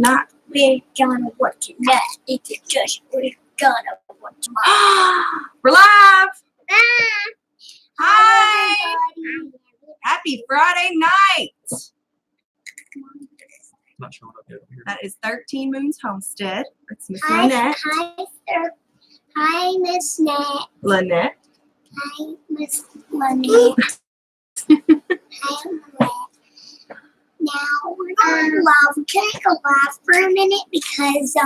not. We're gonna watch it next. It's just we're gonna watch it. We're live. Ah, Hi. everybody. Happy Friday night. Not showing up yet. Here. That is 13 Moons Homestead. It's Miss Hi, Lynette. hi, sir. Hi, Miss Nat. Lynette. Hi, Miss Lynette. Hi, Lynette. Now we're gonna live. Can I go live for a minute because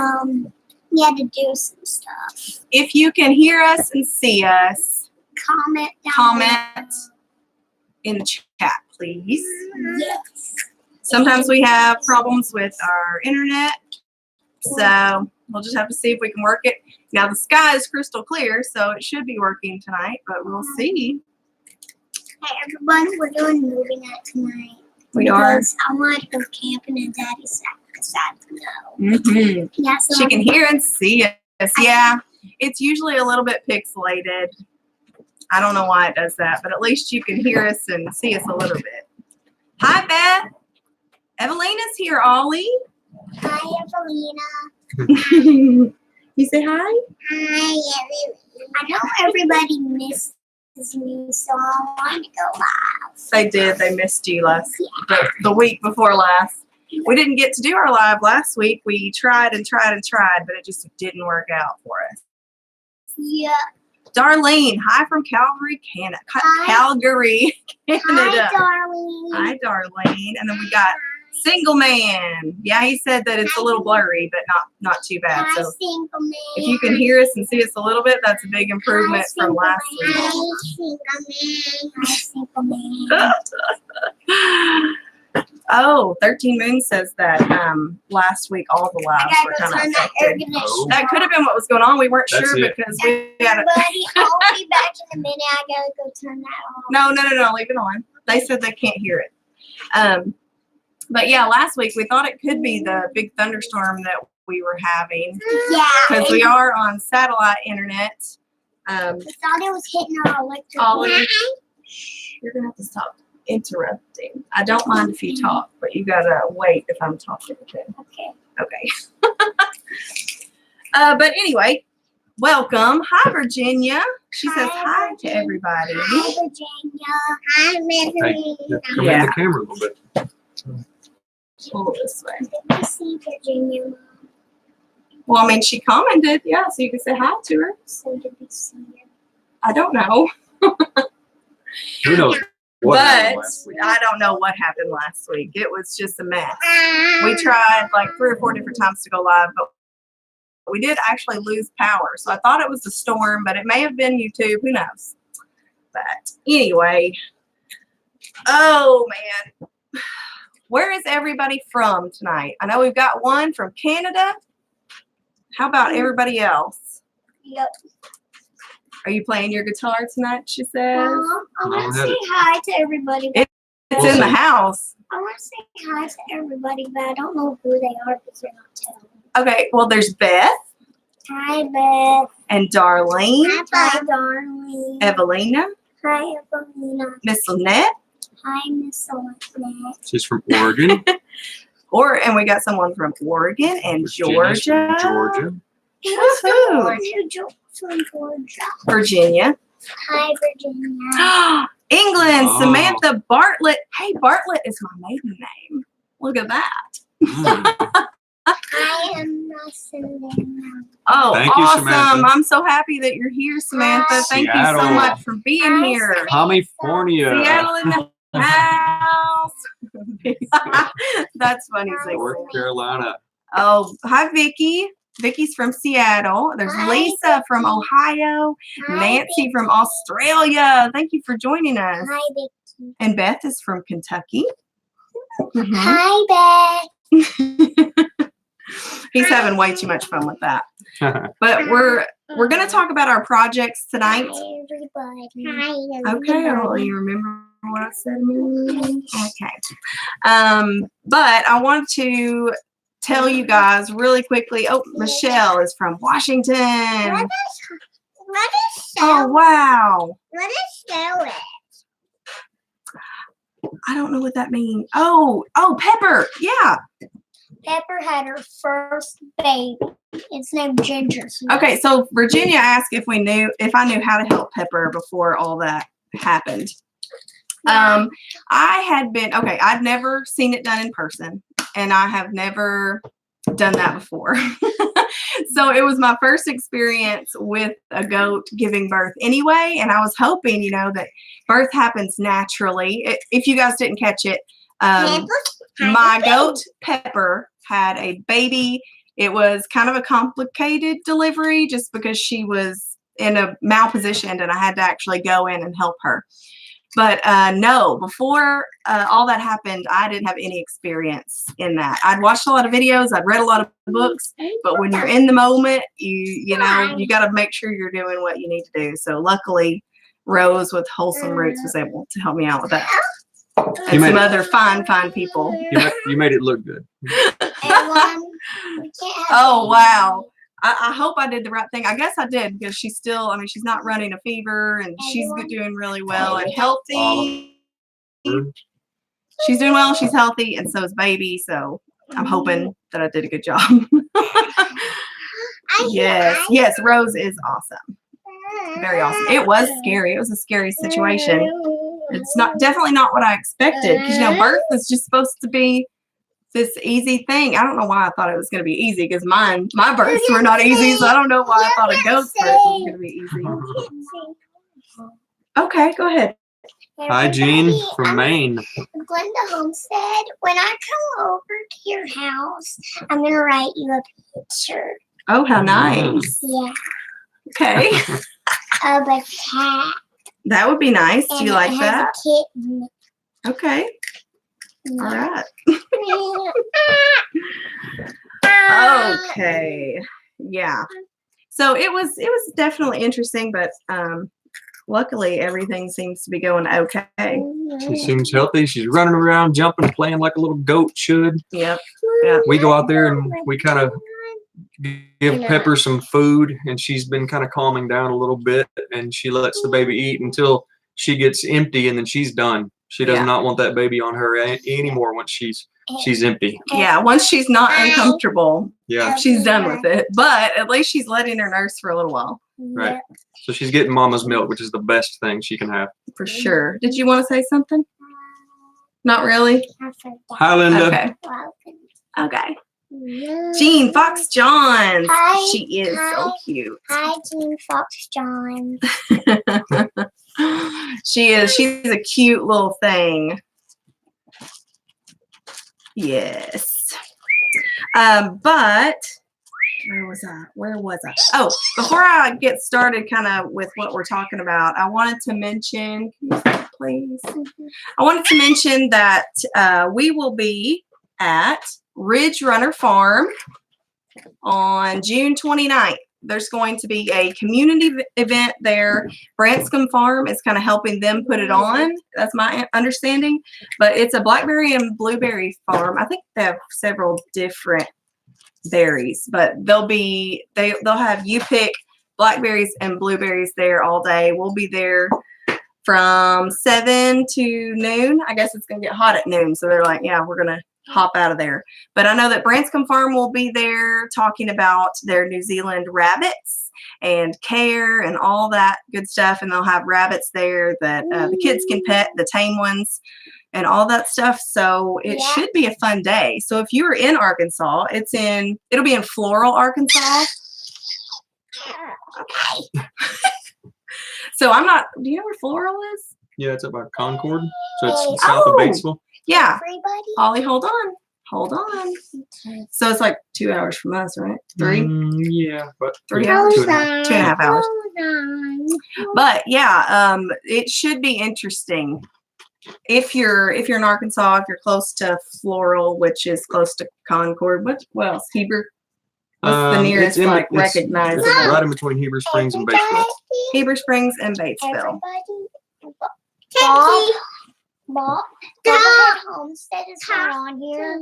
we had to do some stuff. If you can hear us and see us, Comment down comment in the chat, please. below. Yes. Sometimes we have problems with our internet, so we'll just have to see if we can work it. Now the sky is crystal clear, so it should be working tonight, but we'll see. Hey everyone, we're doing movie night tonight. We are. Because I want to go camping and Daddy decided no. Mm-hmm. Yeah, so She can hear and see us. Yeah, it's usually a little bit pixelated. I don't know why it does that, but at least you can hear us and see us a little bit. Hi, Beth. Evelina's here, Ollie. Hi, Evelina. You say hi? Hi, Evelina. I know everybody misses me, so I want to go live. They did. They missed you the week before last. We didn't get to do our live last week. We tried and tried and tried, but it just didn't work out for us. Yeah. Darlene, hi from Calgary, Canada. Hi. Calgary, Canada. Hi, darling. Hi, Darlene. And then we got Single Man. Yeah, he said that it's a little blurry, but not too bad. Hi, So single man. if you can hear us and see us a little bit, that's a big improvement from last week. Hi, single man. Hi, single man. Oh, 13 Moon says that last week all the lives were kind of affected. That could have been what was going on. We weren't That's sure it. because we had Everybody, I'll be back in a minute. I gotta go turn that off. No, leave it on. They said they can't hear it. But yeah, last week we thought it could be the big thunderstorm that we were having Yeah. because we are on satellite internet. I thought it was hitting our electric Ollie, line. you're gonna have to stop interrupting. I don't mind if you talk, but you gotta wait if I'm talking. Okay. Okay. But anyway, welcome. Hi, Virginia. She says hi to everybody. Hi, Virginia. Hi, Miss Hey, come Yeah. in the camera a little bit. Pull this way. Good to see Virginia, Mom. Well, I mean, she commented, yeah, so you can say hi to her. So good to see you. I don't know. Who knows what But happened last week? I don't know what happened last week. It was just a mess. We tried like 3 or 4 different times to go live, but we did actually lose power. So I thought it was the storm, but it may have been YouTube. Who knows? But anyway, oh man. Where is everybody from tonight? I know we've got one from Canada. How about everybody else? Yep. Are you playing your guitar tonight, she says? Mom, I want Go to ahead. say hi to everybody. It's We'll in the see. house. I want to say hi to everybody, but I don't know who they are because they're not telling me. Okay, well, there's Beth Hi, Beth. and Darlene, Hi, darling. Evelina, Hi, Evelina. Miss Lynette, Hi, Miss Lynette. She's from Oregon. and we got someone from Oregon and Virginia's Georgia. from Georgia. Who's Woohoo. from Georgia? Virginia. Hi, Virginia. England, Oh. Samantha Bartlett. Hey, Bartlett is my maiden name. Look at that. Mm. I am not sending them. Oh, Thank you, awesome. Samantha. I'm so happy that you're here, Samantha. Thank you so Seattle. much for being Hi, here. California. Seattle in the house. That's funny. Hi, North Sixth. Carolina. Oh, hi, Vicky. Vicky's from Seattle. There's Hi, Lisa from Vicky. Ohio. Hi, Nancy from Vicky. Australia. Thank you for joining us. Hi, Vicky. And Beth is from Kentucky. Mhm. Hi, Beth. He's having way too much fun with that. But we're going to talk about our projects tonight. Hi, everybody. Hi, Okay, well, you remember what I said? Okay. But I want to tell you guys really quickly. Oh, Michelle is from Washington. Let us Oh, wow. Let us show it. I don't know what that means. Oh, Pepper. Yeah. Pepper had her first baby. It's named Ginger. Okay, so Virginia asked if I knew how to help Pepper before all that happened. Yeah. I'd never seen it done in person, and I have never done that before. So it was my first experience with a goat giving birth anyway, and I was hoping, that birth happens naturally. If you guys didn't catch it, my goat Pepper had a baby. It was kind of a complicated delivery just because she was in a malpositioned and I had to actually go in and help her. But no, before all that happened, I didn't have any experience in that. I'd watched a lot of videos, I'd read a lot of books, but when you're in the moment, you got to make sure you're doing what you need to do. So luckily, Rose with Wholesome Roots was able to help me out with that. And some other fine people. You made it look good. Oh, wow. I hope I did the right thing. I guess I did because she's not running a fever and she's doing really well and healthy. She's doing well. She's healthy and so is baby. So I'm hoping that I did a good job. Yes. Rose is awesome. Very awesome. It was scary. It was a scary situation. It's definitely not what I expected because, birth was just supposed to be this easy thing. I don't know why I thought it was going to be easy because my births were not easy, so I don't know why I thought a goat's birth was going to be easy. Okay, go ahead. Hi, Jean from Maine. Glenda Homestead, when I come over to your house, I'm going to write you a picture. Oh, how nice. Yeah. Okay. Of a cat. That would be nice. Do you like it that? has a kitten. Okay. All right. Okay. Yeah. So it was definitely interesting, but luckily everything seems to be going okay. She seems healthy. She's running around, jumping, playing like a little goat should. Yep. We go out there and we kind of give Pepper some food, and she's been kind of calming down a little bit, and she lets the baby eat until she gets empty, and then she's done. She does not want that baby on her anymore once she's empty. Yeah, once she's not uncomfortable, Yeah. she's done with it. But at least she's letting her nurse for a little while. Right. So she's getting mama's milk, which is the best thing she can have. For sure. Did you want to say something? Not really? Hi, Linda. Okay. Okay. Jean Fox Johns. She is so cute. Hi, Jean Fox Johns. She is. She's a cute little thing. Yes. But where was I? Oh, before I get started kind of with what we're talking about, I wanted to mention, please. I wanted to mention that we will be at Ridge Runner Farm on June 29th. There's going to be a community event there. Branscombe Farm is kind of helping them put it on. That's my understanding. But it's a blackberry and blueberry farm. I think they have several different berries, but they'll have you pick blackberries and blueberries there all day. We'll be there from 7 to noon. I guess it's going to get hot at noon. So they're like, yeah, we're going to hop out of there. But I know that Branscombe Farm will be there talking about their New Zealand rabbits and care and all that good stuff. And they'll have rabbits there that the kids can pet, the tame ones and all that stuff. So it should be a fun day. So if you're in Arkansas, it'll be in Floral, Arkansas. Okay. So do you know where Floral is? Yeah, it's up by Concord. So it's south of Batesville. Yeah. Everybody? Holly, hold on. So it's like 2 hours from us, right? 3? Yeah, but 3 hours? 2.5 hours. But yeah, it should be interesting. If you're in Arkansas, if you're close to Floral, which is close to Concord, what else? Heber? What's the nearest recognizable? It's right in between Heber Springs and Batesville. Heber Springs and Batesville. Bob Homestead is not on here,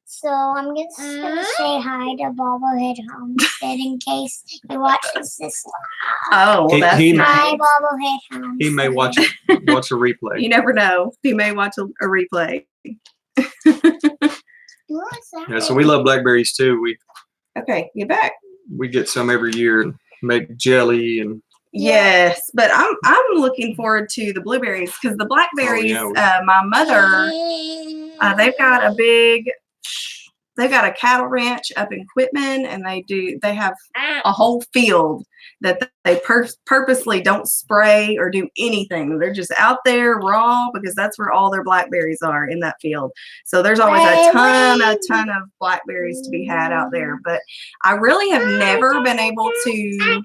so I'm just gonna say hi to Bobblehead Homestead in case he watches this live. Oh, well, that's He- nice. Hi, Bobblehead Homestead. He may watch a replay. You never know. He may watch a replay. What's that? Yeah, so we love blackberries too. Okay, you back. We get some every year and make jelly and Yes, but I'm looking forward to the blueberries because the blackberries. yeah. My mother, they've got a cattle ranch up in Quitman, and they have a whole field that they purposely don't spray or do anything. They're just out there raw because that's where all their blackberries are, in that field. So there's always a ton of blackberries to be had out there. But I really have never been able to.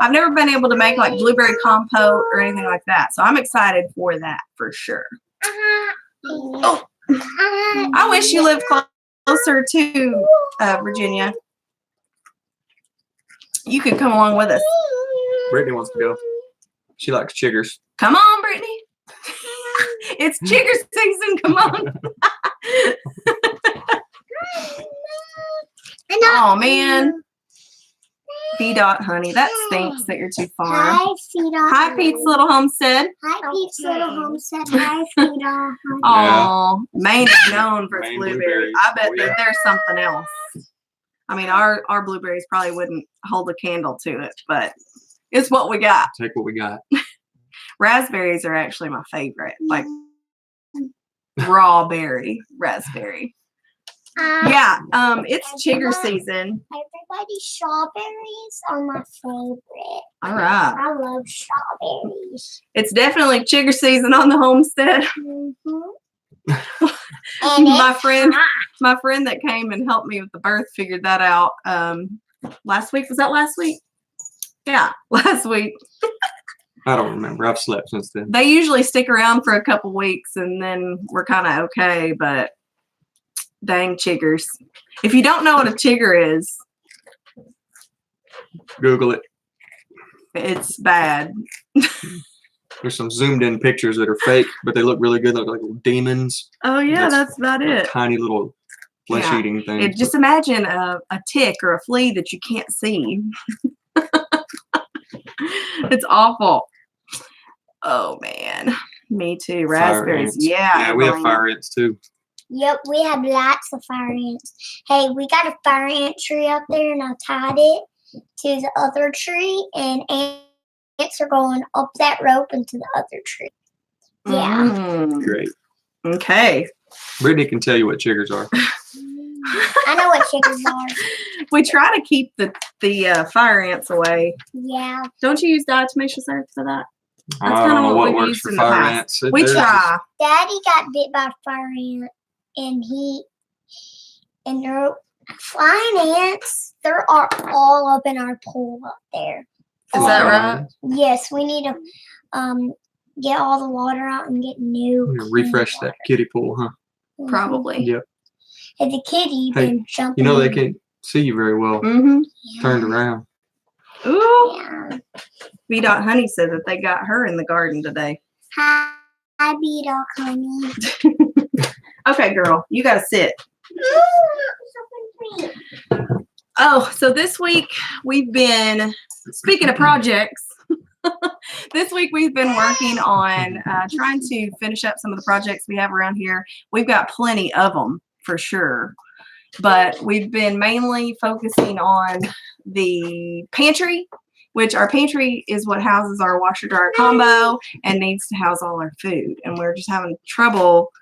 I've never been able to make like blueberry compote or anything like that. So I'm excited for that for sure. Oh, I wish you lived closer to Virginia. You could come along with us. Brittany wants to go. She likes chiggers. Come on, Brittany. It's chigger season. Come on. Oh, man. VDOT, honey. That stinks that you're too far. Hi, VDOT. Hi, Pete's Little Homestead. Hi, Pete's Little Homestead. Hi, VDOT. Oh, Maine is known for its Maine blueberries. blueberries. I bet Oh, that yeah. there's something else. I mean, our blueberries probably wouldn't hold a candle to it, but it's what we got. Take what we got. Raspberries are actually my favorite, like raw berry raspberry. Yeah, it's chigger season. Everybody, strawberries are my favorite. All right. I love strawberries. It's definitely chigger season on the homestead. And my friend that came and helped me with the birth figured that out last week. Was that last week? Yeah, last week. I don't remember. I've slept since then. They usually stick around for a couple weeks and then we're kind of okay, but dang chiggers. If you don't know what a chigger is, Google it. it's bad. There's some zoomed in pictures that are fake, but they look really good. They look like little demons. Oh yeah, That's- that's about it. Tiny little flesh eating things. Just imagine a tick or a flea that you can't see. It's awful. Oh man, me too. Raspberries, ants. yeah. Yeah, we have Evelyn. fire ants too. Yep, we have lots of fire ants. Hey, we got a fire ant tree up there, and I tied it to the other tree, and ants are going up that rope into the other tree. Yeah. Mm, Great. okay. Brittany can tell you what chiggers are. I know what chickens are. We try to keep the fire ants away. Yeah. Don't you use diatomaceous earth for that? I That's don't kinda know what what we've works used for in the fire past. ants. We They're try. Daddy got bit by a fire ant, and they're flying ants. They are all up in our pool up there. Is that right? Yes, we need to get all the water out and get new. just- refresh that kiddie pool, huh? Mhm. Probably. Yep. And the kitty Hey, been jumping. You know they in. can't see you very well. Mm-hmm. Yeah. Turned around. Ooh. Yeah. VDOT Honey said that they got her in the garden today. Hi, B-Dog honey. Okay, girl, you gotta sit. Ooh, something Oh, so this week we've been, speaking of projects, this week we've been working on trying to finish up some of the projects we have around here. We've got plenty of them for sure, but we've been mainly focusing on the pantry, which our pantry is what houses our washer dryer combo and needs to house all our food. And we're just having trouble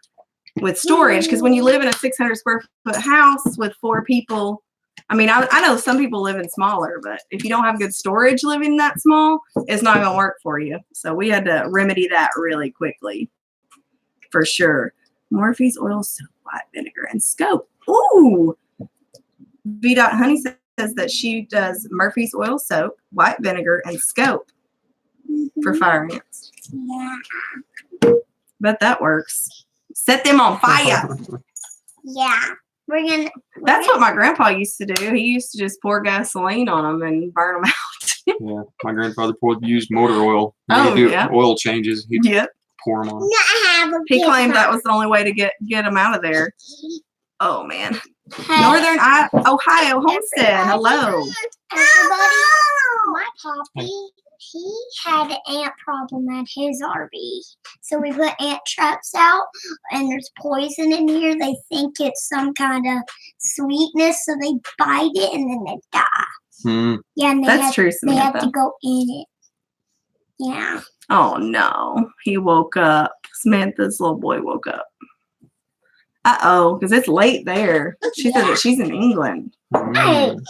with storage because when you live in a 600 square foot house with 4 people, I mean, I know some people live in smaller, but if you don't have good storage living that small, it's not going to work for you. So we had to remedy that really quickly, for sure. Morphe's oil, soap, white vinegar, and scope. Ooh. VDOT Honey says that she does Murphy's oil, soap, white vinegar, and scope for fire ants. Yeah. Bet that works. Set them on fire. Yeah. We're gonna. That's what my grandpa used to do. He used to just pour gasoline on them and burn them out. Yeah, my grandfather used motor oil. When Oh, he'd do yeah. oil changes, he'd Yep. pour them on. I have a He gift claimed that card. was the only way to get them out of there. Oh man. Hey, Northern Ohio Homestead. Hello. everybody. My poppy, he had an ant problem at his RV. So we put ant traps out, and there's poison in here. They think it's some kind of sweetness, so they bite it and then they die. Hmm. Yeah, and That's true, they have to Samantha. go in it. Yeah. Oh no. He woke up. Samantha's little boy woke up. Uh-oh, because it's late there. She said that she's in England. Mm.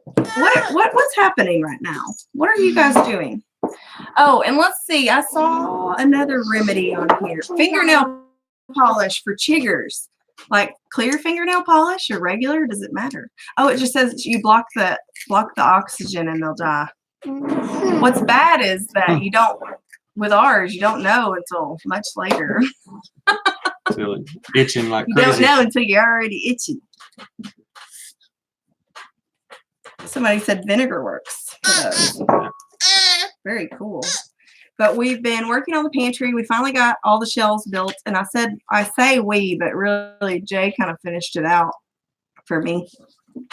What's happening right now? What are you guys doing? Oh, and let's see. I saw another remedy on here. Fingernail polish for chiggers. Like clear fingernail polish or regular? Does it matter? Oh, it just says you block the oxygen and they'll die. What's bad is that you don't, with ours, you don't know until much later. Really itching like You crazy. don't know until you're already itchy. Somebody said vinegar works for those. Very cool. But we've been working on the pantry. We finally got all the shelves built. And I say we, but really Jay kind of finished it out for me.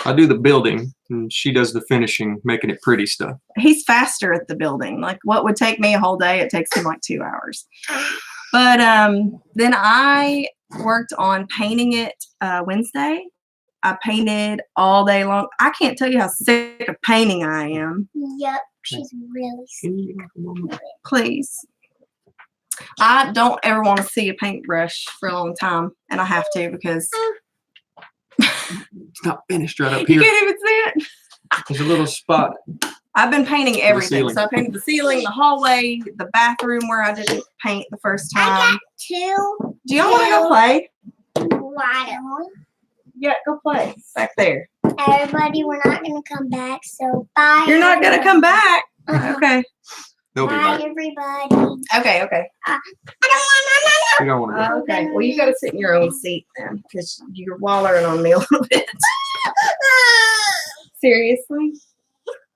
I do the building, and she does the finishing, making it pretty stuff. He's faster at the building. Like what would take me a whole day, it takes him like 2 hours. But then I worked on painting it Wednesday. I painted all day long. I can't tell you how sick of painting I am. Yep, she's really sick. Please. I don't ever want to see a paintbrush for a long time, and I have to because It's not finished right up you here. can't even see it. There's a little spot. I've been painting everything. ceiling. So I painted the ceiling, the hallway, the bathroom where I didn't paint the first I time. got 2 Do y'all want to go play? watermelons. Yeah, go play back there. Everybody, we're not gonna come back, so bye. You're not gonna come back. Uh-uh. Okay. They'll be Bye, back. everybody. Okay. Okay. I don't We don't want to go. Okay. Well, you got to sit in your own seat then, because you're wallering on me a little bit. Seriously?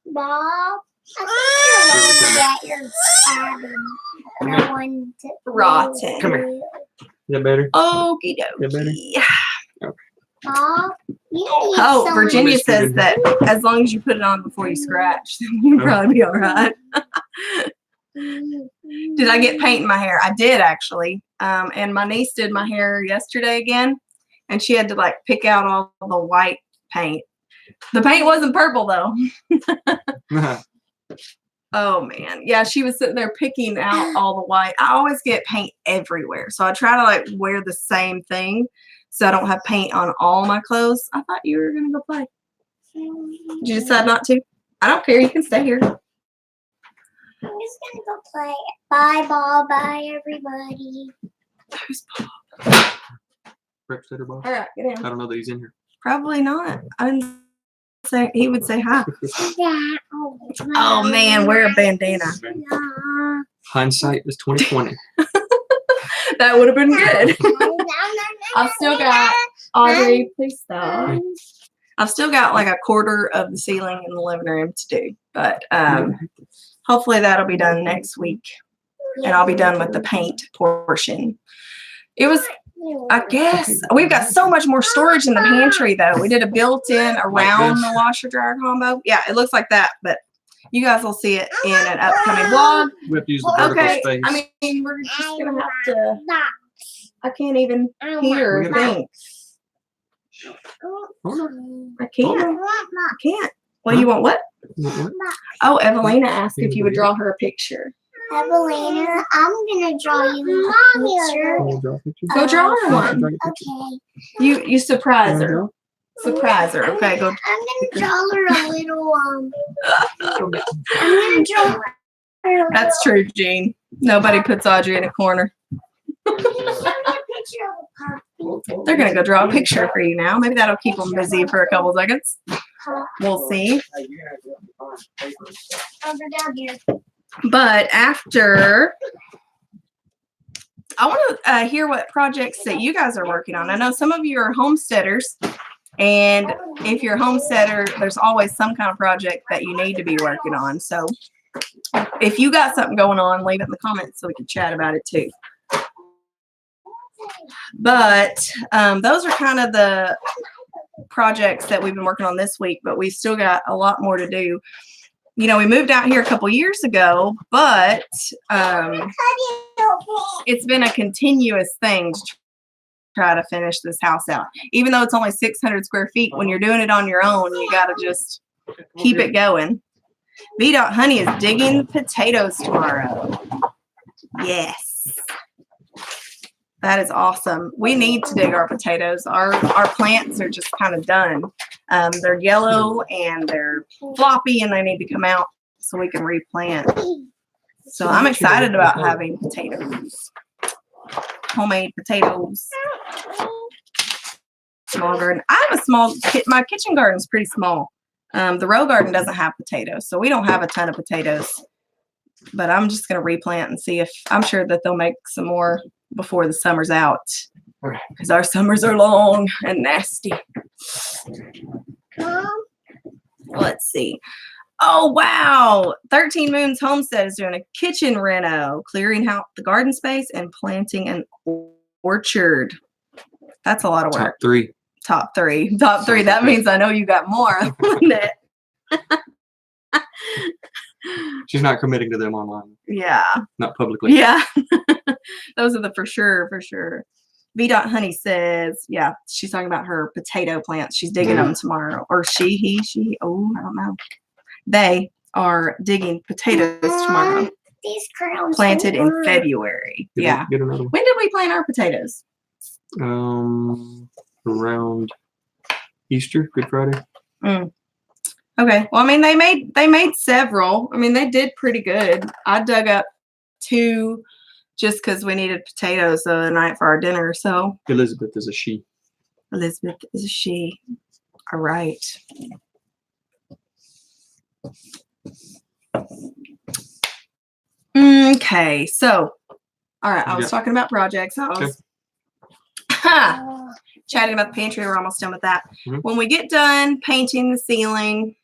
Bob, I think you're lucky that you're having no one to Rotten. Come here. Is that better? Okie Feel better? dokie. Bob, you need Oh, someone Virginia Somebody's says food. that as long as you put it on before you scratch, you'll probably be all right. Did I get paint in my hair? I did actually. And my niece did my hair yesterday again, and she had to like pick out all the white paint. The paint wasn't purple though. Oh man. Yeah, she was sitting there picking out all the white. I always get paint everywhere. So I try to like wear the same thing so I don't have paint on all my clothes. I thought you were gonna go play. Did you decide not to? I don't care. You can stay here. I'm just gonna go play. Bye, Bob. Bye, everybody. Who's Paul? Prep sitter Bob? All right, get in. I don't know that he's in here. Probably not. I didn't say he would say hi. Yeah. Oh man, wear a bandana. Hindsight is 2020. That would have been good. I've still got Audrey, please stop. I've still got like a quarter of the ceiling in the living room to do, but hopefully that'll be done next week, and I'll be done with the paint portion. It was, I guess, we've got so much more storage in the pantry though. We did a built-in around the washer dryer combo. Yeah, it looks like that, but you guys will see it in an upcoming vlog. We have to use the vertical Okay, space. I mean, we're just gonna have to. I can't even hear We're gonna- things. Hold on. I can't. I can't. Well, you want what? What? Oh, Evelina asked if you would draw her a picture. Evelina, I'm gonna draw you a picture. Can you draw a picture? Go draw her Can one. you draw a picture? Okay. You surprise Can you her. draw? Surprise her. Okay, go. I'm gonna draw her a little Go back. I'm gonna draw her a That's true, Jean. Nobody puts Audrey in a corner. little picture of a puppy. They're gonna go draw a picture for you now. Maybe that'll keep them busy for a couple seconds. We'll see. Over down here. But after, I want to hear what projects that you guys are working on. I know some of you are homesteaders, and if you're a homesteader, there's always some kind of project that you need to be working on. So if you got something going on, leave it in the comments so we can chat about it too. But those are kind of the projects that we've been working on this week, but we still got a lot more to do. You know, we moved out here a couple years ago, but it's been a continuous thing to try to finish this house out. Even though it's only 600 square feet, when you're doing it on your own, you got to just keep it going. V.Honey is digging potatoes tomorrow. Yes. That is awesome. We need to dig our potatoes. Our plants are just kind of done. They're yellow and they're floppy and they need to come out so we can replant. So I'm excited about having potatoes. Homemade potatoes. Small garden. I have a small, my kitchen garden is pretty small. The row garden doesn't have potatoes, so we don't have a ton of potatoes. But I'm just going to replant and see if, I'm sure that they'll make some more before the summer's out. Because our summers are long and nasty. Let's see. Oh, wow. 13 Moons Homestead is doing a kitchen reno, clearing out the garden space and planting an orchard. That's a lot of work. Top three. Top three. That means I know you got more on it. She's not committing to them online. Yeah. Not publicly. Yeah. Those are the for sure. V.Honey says, yeah, she's talking about her potato plants. She's digging them tomorrow. Or she, oh, I don't know. They are digging potatoes tomorrow. These crowns planted in February. Yeah. Get another one. When did we plant our potatoes? Around Easter, Good Friday. Okay. Well, I mean, they made several. I mean, they did pretty good. I dug up 2 just because we needed potatoes the other night for our dinner. So Elizabeth is a she. Elizabeth is a she. All right. Okay. So, all right. I was talking about projects. I was chatting about the pantry. We're almost done with that. When we get done painting the ceiling,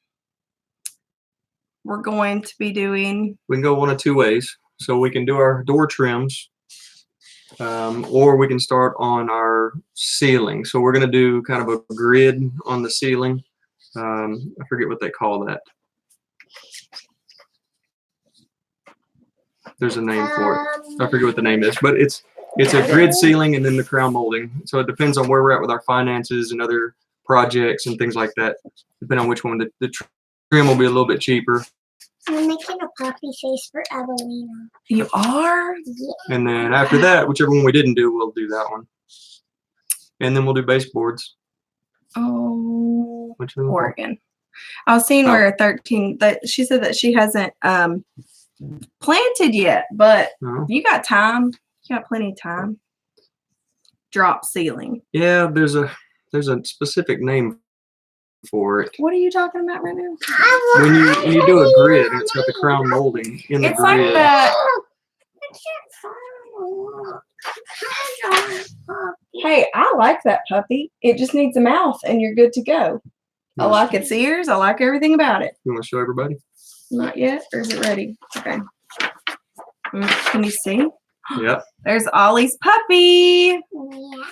we're going to be doing. We can go one of 2 ways. So we can do our door trims, or we can start on our ceiling. So we're going to do kind of a grid on the ceiling. I forget what they call that. There's a name for it. I forget what the name is, but it's a grid ceiling and then the crown molding. So it depends on where we're at with our finances and other projects and things like that. Depending on which one, the trim will be a little bit cheaper. I'm making a puppy face for Evelina. You are? Yeah. And then after that, whichever one we didn't do, we'll do that one. And then we'll do baseboards. Oh, Whichever Oregon. I was seeing where 13, that she said that she hasn't planted yet, but you got time. You got plenty of time. Drop ceiling. Yeah, there's a specific name for it. What are you talking about right now? When you do a grid and it's got the crown molding in the It's grid. like that. Hey, I like that puppy. It just needs a mouth and you're good to go. I like its ears. I like everything about it. You want to show everybody? Not yet, or is it ready? Okay. Can you see? Yep. There's Ollie's puppy. Yeah.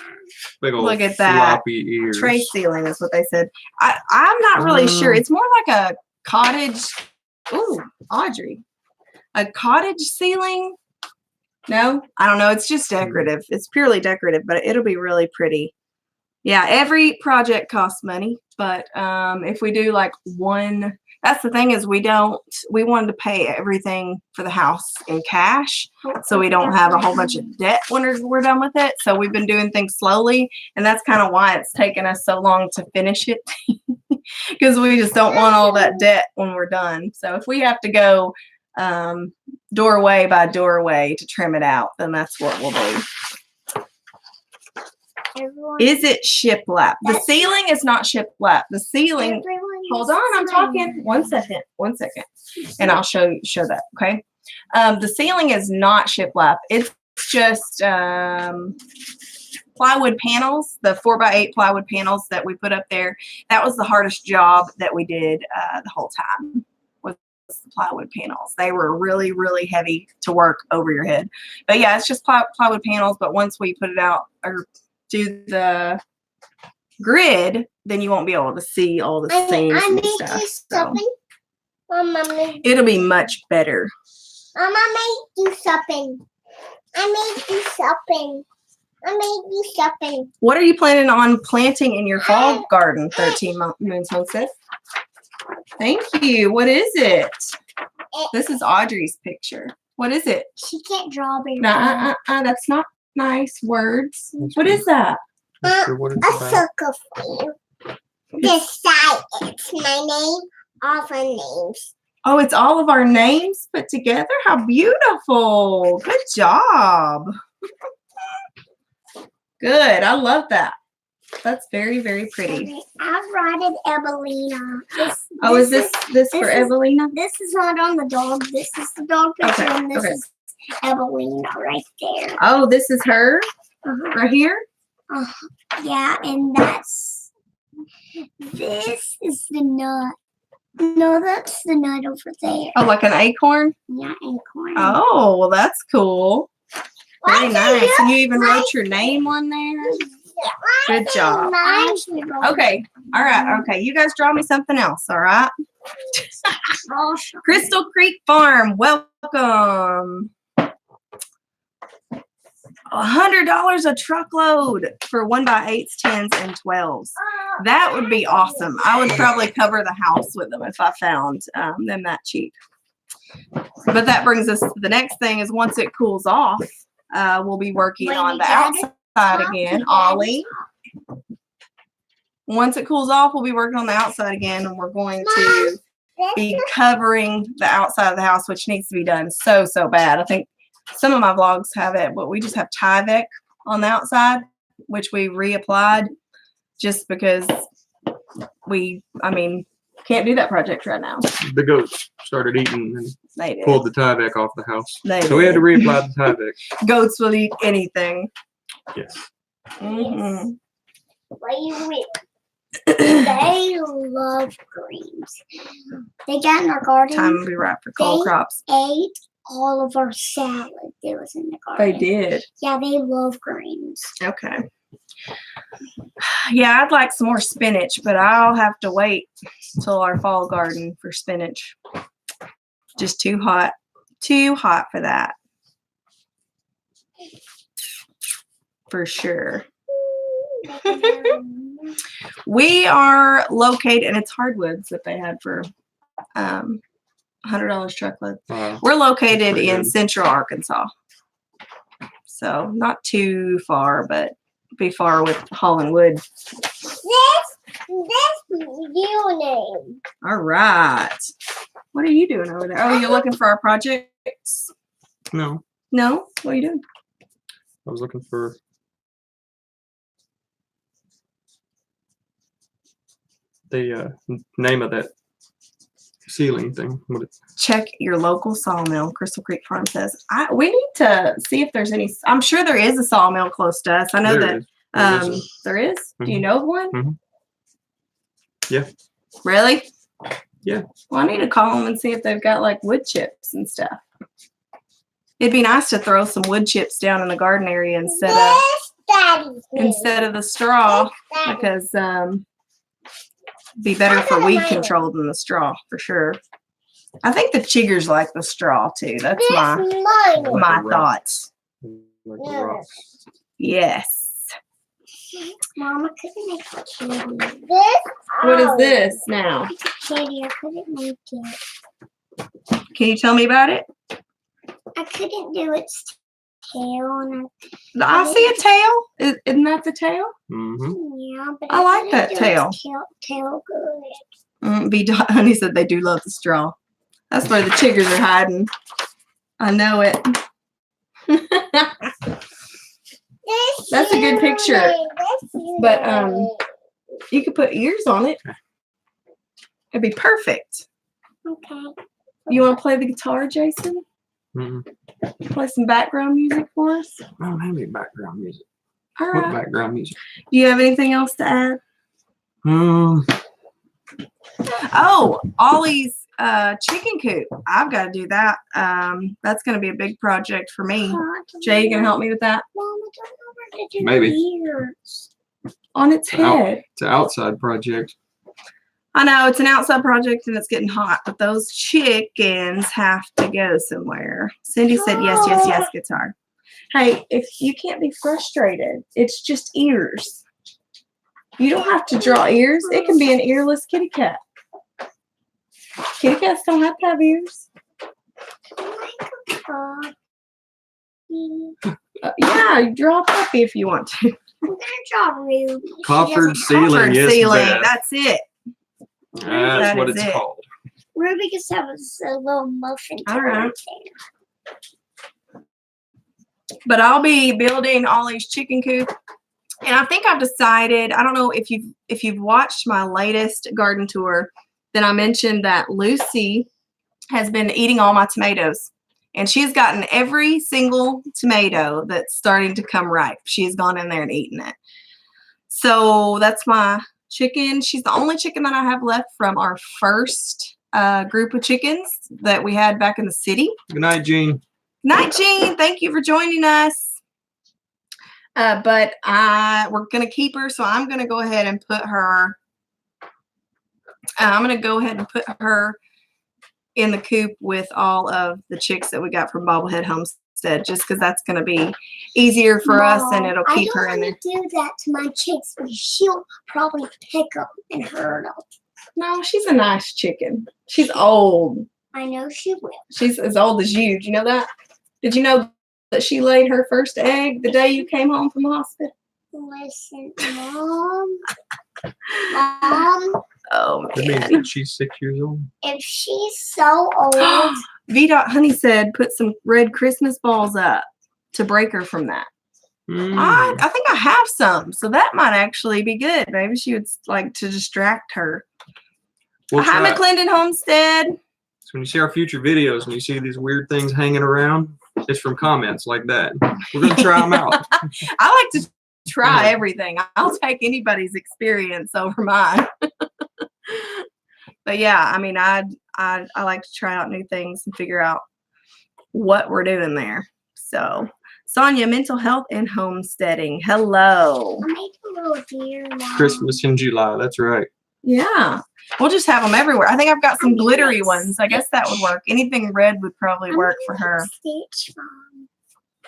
Big old Look at that. floppy ears. Tray ceiling is what they said. I'm not really sure. It's more like a cottage. Ooh, Audrey. A cottage ceiling? No, I don't know. It's just decorative. It's purely decorative, but it'll be really pretty. Yeah, every project costs money, but if we do like one, that's the thing is we wanted to pay everything for the house in cash, so we don't have a whole bunch of debt when we're done with it. So we've been doing things slowly, and that's kind of why it's taken us so long to finish it, because we just don't want all that debt when we're done. So if we have to go doorway by doorway to trim it out, then that's what we'll do. Is it shiplap? The ceiling is not shiplap. The ceiling. Hold on, I'm talking. One second. And I'll show that. Okay. The ceiling is not shiplap. It's just plywood panels, the 4x8 plywood panels that we put up there. That was the hardest job that we did the whole time, was plywood panels. They were really, really heavy to work over your head. But yeah, it's just plywood panels. But once we put it out or do the grid, then you won't be able to see all the seams I and made stuff. you So something. Mama, it'll be much better. Mama made you something. I made you something. I made you something. What are you planning on planting in your fall garden, 13 Moons Homestead? Thank you. What is it? This is Audrey's picture. What is it? She can't draw very Nah, that's not nice words. What is that? Not sure what it's A about. circle for you. This side, it's my name, all the names. Oh, it's all of our names put together? How beautiful. Good job. Good. I love that. That's very, very pretty. I wrote it Evelina. Is this for is- Evelina? This is not on the dog. This is the dog picture, Okay, and this okay. is Evelina right there. Oh, this is her right here? Yeah, and this is the nut. No, that's the nut over there. Oh, like an acorn? Yeah, acorn. Oh, well, that's cool. Very Why do nice. And you even why- wrote your name on there? Why Good do job. I actually wrote Okay. All right. Okay. You guys draw me something else. All right. all short. Crystal Creek Farm. Welcome. $100 a truckload for 1x8s, 10s, and 12s. That would be awesome. I would probably cover the house with them if I found them that cheap. But that brings us to the next thing is once it cools off, we'll be working When on you the get it outside again. Ollie. Once it cools off, we'll be working on the outside again, and we're going to be covering the outside of the house, which needs to be done so bad. I think some of my vlogs have it, but we just have Tyvek on the outside, which we reapplied just because can't do that project right now. The goats started eating and They did. pulled the Tyvek off the house. They So we had to did. reapply the Tyvek. Goats will eat anything. Yes. Mhm. They love greens. They got in our garden. Time will be right for cole They crops. ate all of our salad that was in the They garden. did. Yeah, they love greens. Okay. Yeah, I'd like some more spinach, but I'll have to wait till our fall garden for spinach. Just too hot. Too hot for that. For sure. We are located, and it's hardwoods that they had for $100 truckload. We're located Pretty in good. central Arkansas. So not too far, but be far with hauling wood. This your name. All right. What are you doing over there? Oh, you're looking for our projects? No, No? What are you doing? I was looking for the name of that ceiling thing. What it, Check your local sawmill. Crystal Creek Farm says. We need to see if there's any. I'm sure there is a sawmill close to us. I know there it that is. There is there is. Do you Mhm. know of one? Mhm. Yeah. Really? Yeah. Well, I need to call them and see if they've got like wood chips and stuff. It'd be nice to throw some wood chips down in the garden area instead of the straw, because be better for weed control than the straw for sure. I think the chiggers like the straw too. That's my Like my the rock. thoughts. like the rocks. Yes. Mama couldn't make a kitty. What is this now? It's a kitty. I couldn't make it. Can you tell me about it? I couldn't do its tail. And I see a tail. Isn't that the tail? Mm-hmm. yeah, but I like couldn't that do tail. its tail good. Honey said they do love the straw. That's where the chiggers are hiding. I know it. That's a good picture. But, You could put ears on it. It'd be perfect. Okay. You want to play the guitar, Jason? Mm-hmm. Play some background music for us? I don't have any background music. All What right. background music? Do you have anything else to add? Um, Oh, Ollie's chicken coop. I've got to do that. That's going to be a big project for me. Jay, you gonna help me with that? Mom, I don't know where to do Maybe. ears. On its head. It's an outside project. I know it's an outside project and it's getting hot, but those chickens have to go somewhere. Cindy said yes, yes, yes, guitar. Hey, if you can't be frustrated, it's just ears. You don't have to draw ears. It can be an earless kitty cat. Kitty cats don't have to have ears. Yeah, you draw a puppy if you want to. I'm gonna draw Ruby. Coffered ceiling. Coffered Yes, ceiling. Beth. That's it. That's That what is it's it. called. Ruby gets to have a little muffin. All right. There. But I'll be building Ollie's chicken coop. And I think I've decided, I don't know if you've watched my latest garden tour, then I mentioned that Lucy has been eating all my tomatoes. And she's gotten every single tomato that's starting to come ripe. She's gone in there and eaten it. So that's my chicken. She's the only chicken that I have left from our first group of chickens that we had back in the city. Good night, Jean. Night, Jean. Thank you for joining us. But we're going to keep her, so I'm going to go ahead and put her in the coop with all of the chicks that we got from Bobblehead Homestead, just because that's going to be easier for us and it'll keep her in there. I don't want to do that to my chicks because she'll probably pick them and hurt them. No, she's a nice chicken. She's old. I know she will. She's as old as you. Do you know that? Did you know that she laid her first egg the day you came home from the hospital? Listen, Mom. Mom, Oh, That man. means she's 6 years old. if she's so old, V.Honey said put some red Christmas balls up to break her from that. I think I have some, so that might actually be good. Maybe she would like to distract her. We'll Hi, try. McClendon Homestead. So when you see our future videos and you see these weird things hanging around, it's from comments like that. We're going to try them out. I like to try everything. I'll take anybody's experience over mine. But yeah, I mean, I like to try out new things and figure out what we're doing there. So, Sonia, mental health and homesteading. Hello. I made a little deer now. Christmas in July. That's right. Yeah. We'll just have them everywhere. I think I've got some I'm glittery gonna ones. I guess that would work. Anything red would probably I'm work gonna for her. Stitch, Mom.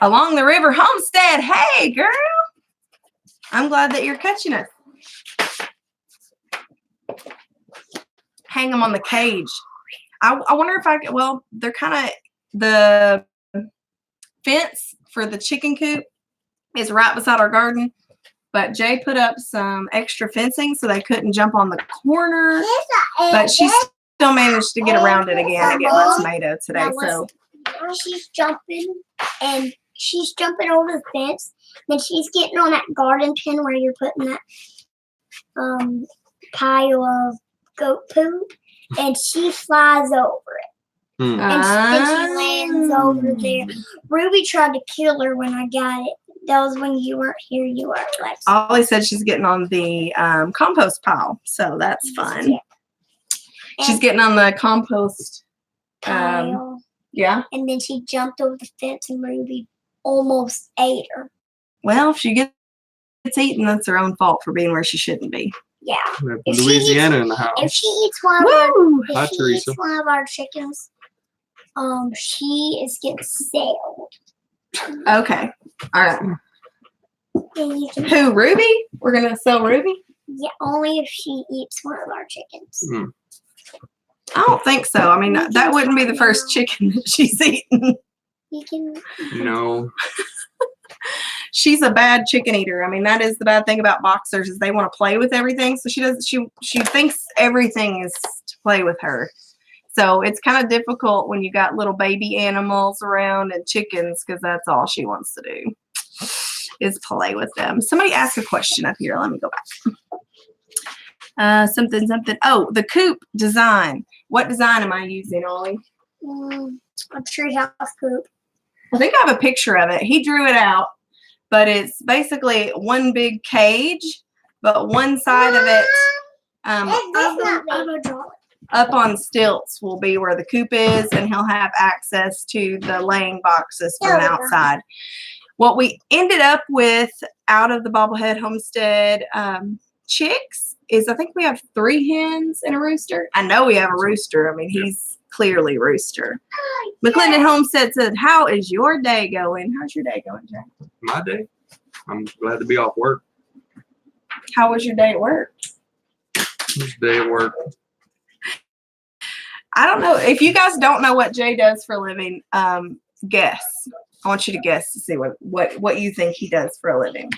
Along the river homestead. Hey, girl. I'm glad that you're catching it. Hang them on the cage. I wonder if I could, well, they're kind of, the fence for the chicken coop is right beside our garden, but Jay put up some extra fencing so they couldn't jump on the corner, but she still managed to get around it again and get my tomato today. So she's jumping and she's jumping over the fence. Then she's getting on that garden pin where you're putting that pile of goat poop, and she flies over it. Hmm. And she lands over there. Ruby tried to kill her when I got it. That was when you weren't here. You were Alexa. Ollie said she's getting on the compost pile, so that's fun. Yeah. She's And getting on the compost. pile. Yeah. And then she jumped over the fence, and Ruby almost ate her. Well, if she gets eaten, that's her own fault for being where she shouldn't be. Yeah. We have If she Louisiana in the If house. she eats one of our, Woo! Hi, if she Teresa. eats one of our chickens, she is getting sold. Okay. All right. And you can, Who, Ruby? We're going to sell Ruby? yeah, only if she eats one of our chickens. Hmm. I don't think so. I mean, that wouldn't be the first chicken that she's eaten. You can. No. She's a bad chicken eater. I mean, that is the bad thing about boxers is they want to play with everything. So she thinks everything is to play with her. So it's kind of difficult when you got little baby animals around and chickens because that's all she wants to do is play with them. Somebody asked a question up here. Let me go back. Something. Oh, the coop design. What design am I using, Ollie? A treehouse coop. I think I have a picture of it. He drew it out, but it's basically one big cage, but one side of it. That's not I'm gonna draw it. up on stilts will be where the coop is, and he'll have access to the laying boxes from outside. What we ended up with out of the Bobblehead Homestead chicks is I think we have 3 hens and a rooster. I know we have a rooster. I mean, he's clearly rooster. McClendon Homestead said, how is your day going? How's your day going, Jay? My day. I'm glad to be off work. How was your day at work? This day at work. I don't know. If you guys don't know what Jay does for a living, guess. I want you to guess to see what you think he does for a living.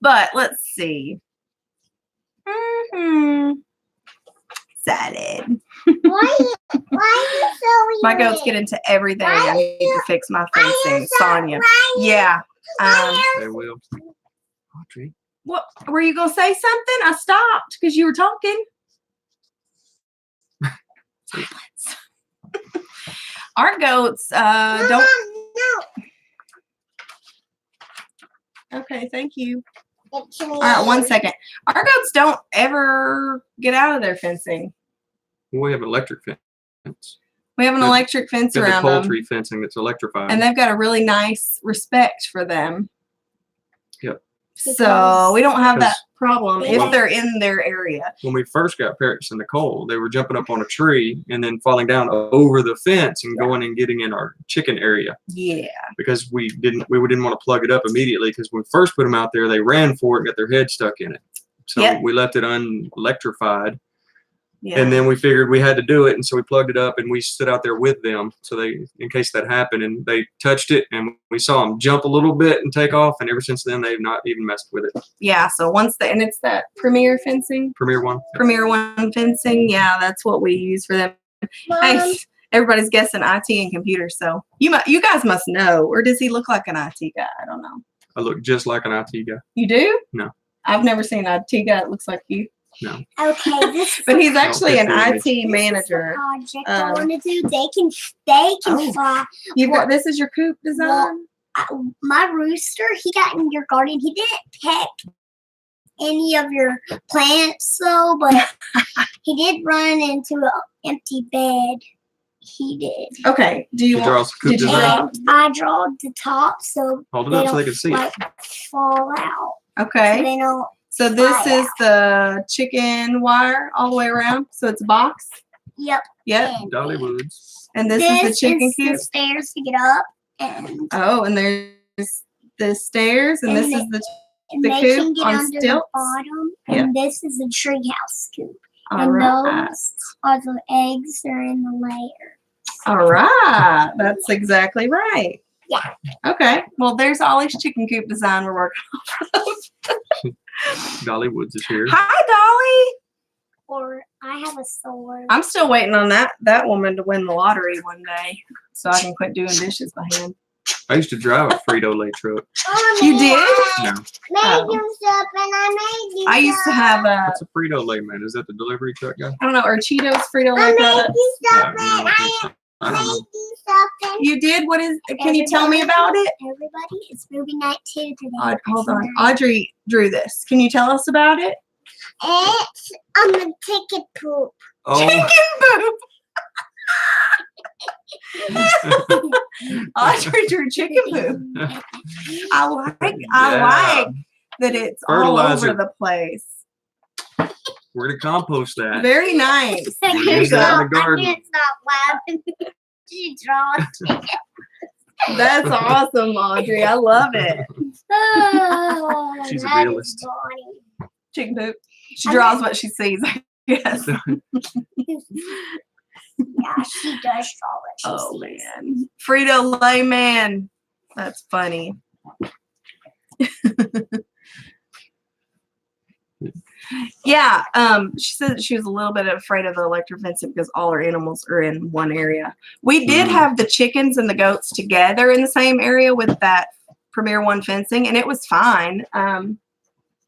But let's see. Salad. Why are you so My goats get into everything. I need to fix my fencing. Sonia. Yeah. They will. Audrey. What were you gonna say something? I stopped because you were talking. Our goats don't. No. Okay, thank you. It's All right, 1 second. Our goats don't ever get out of their fencing. We have an electric fence. We have an There's- electric fence There's a around them, poultry fencing that's electrified. and they've got a really nice respect for them. Yep. So we don't have that Because- problem if Well- they're in their area. When we first got Paris and Nicole, they were jumping up on a tree and then falling down over the fence and going and getting in our chicken area Yeah. because we didn't want to plug it up immediately because when we first put them out there, they ran for it and got their head stuck in it. So Yep. we left it unelectrified. Yeah. And then we figured we had to do it, and so we plugged it up and we stood out there with them, so they, in case that happened, and they touched it, and we saw them jump a little bit and take off, and ever since then they've not even messed with it. Yeah. So and it's that Premier fencing, Premier one. Premier One fencing. Yeah, that's what we use for them. Hey, everybody's guessing IT and computers, so you guys must know. Or does he look like an IT guy? I don't know. I look just like an IT guy. You do? No. I've never seen an IT guy that looks like you. Okay, this is But he's the- actually an No, IT this is the manager. project Um, I want to do. They can Oh. fly. This is your coop design? My rooster, he got in your garden. He didn't peck any of your plants though, but he did run into an empty bed. He did. Okay. Do you You draw want? us a coop Did you design. draw? And I drawed the top so Hold it they up so don't they can see it. like fall out. So Okay. they don't. So this fly is the chicken wire all the way around. So it's a box. Yep. Yep. And Dolly Woods. And this is the chicken is coop. the stairs to get up, and Oh, and there's the stairs, and And this they- is the and The they coop can get on under stilts? the bottom. Yep. And this is the treehouse coop. all And right. those are the eggs that are in the layer. All right. That's exactly right. Yeah. Okay. Well, there's Ollie's chicken coop design we're working on. Dolly Woods is here. Hi, Dolly. Or I have a sword. I'm still waiting on that woman to win the lottery one day, so I can quit doing dishes by hand. I used to drive a Frito-Lay truck. You did? No. Made Oh. you stuff and I made you I used to have a, What's a Frito-Lay, man? Is that the delivery truck guy? I don't know, or Cheetos Frito I Lay made products. you stuff and I I don't know. made you stuff and You did? What is? Can you tell me about it? everybody, it's movie night 2 today. Hold on. Audrey drew this. Can you tell us about it? It's on the ticket poop. Oh, Audrey drew chicken poop. I like that it's all Fertilizer. over the place. we're gonna compost that. Very nice. I Use can't that in stop. the I garden. can't stop laughing. She draws. That's awesome, Audrey. I love it. Oh, She's a that is realist. funny. Chicken poop. She I draws what she sees. Yes. Yeah, she does draw what she Oh sees. man. Frito Lay man. That's funny. Yeah, she said that she was a little bit afraid of the electric fencing because all her animals are in one area. We did Mhm. have the chickens and the goats together in the same area with that Premier One fencing, and it was fine.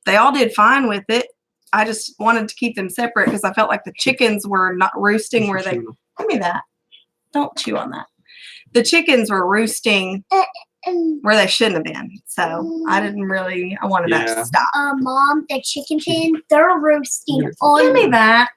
They all did fine with it. I just wanted to keep them separate because I felt like the chickens were not roosting where they. Give me that. Don't chew on that. The chickens were roosting And where they shouldn't have been. So I didn't really. I wanted that Yeah. to stop. Mom, the chicken pen, they're roasting Yeah. on Give me that.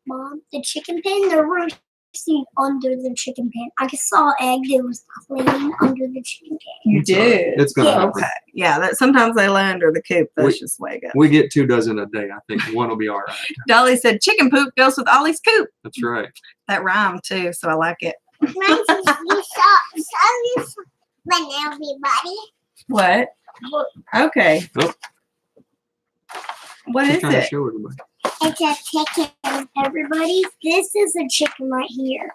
Mom, the chicken pen, they're roasting under the chicken pen. I just saw an egg that was clean under the chicken pen. You did. It's gonna Yeah. happen. Okay. Yeah. That sometimes they lay under the coop. That's We- just the way it goes. We get 2 dozen a day. I think one will be all right. Dolly said chicken poop goes with Ollie's coop. That's right. That rhymed too, so I like it. Nice you saw when everybody. What? Okay. Oh. What She's is trying to it? show everybody. It's a chicken, everybody. This is a chicken right here.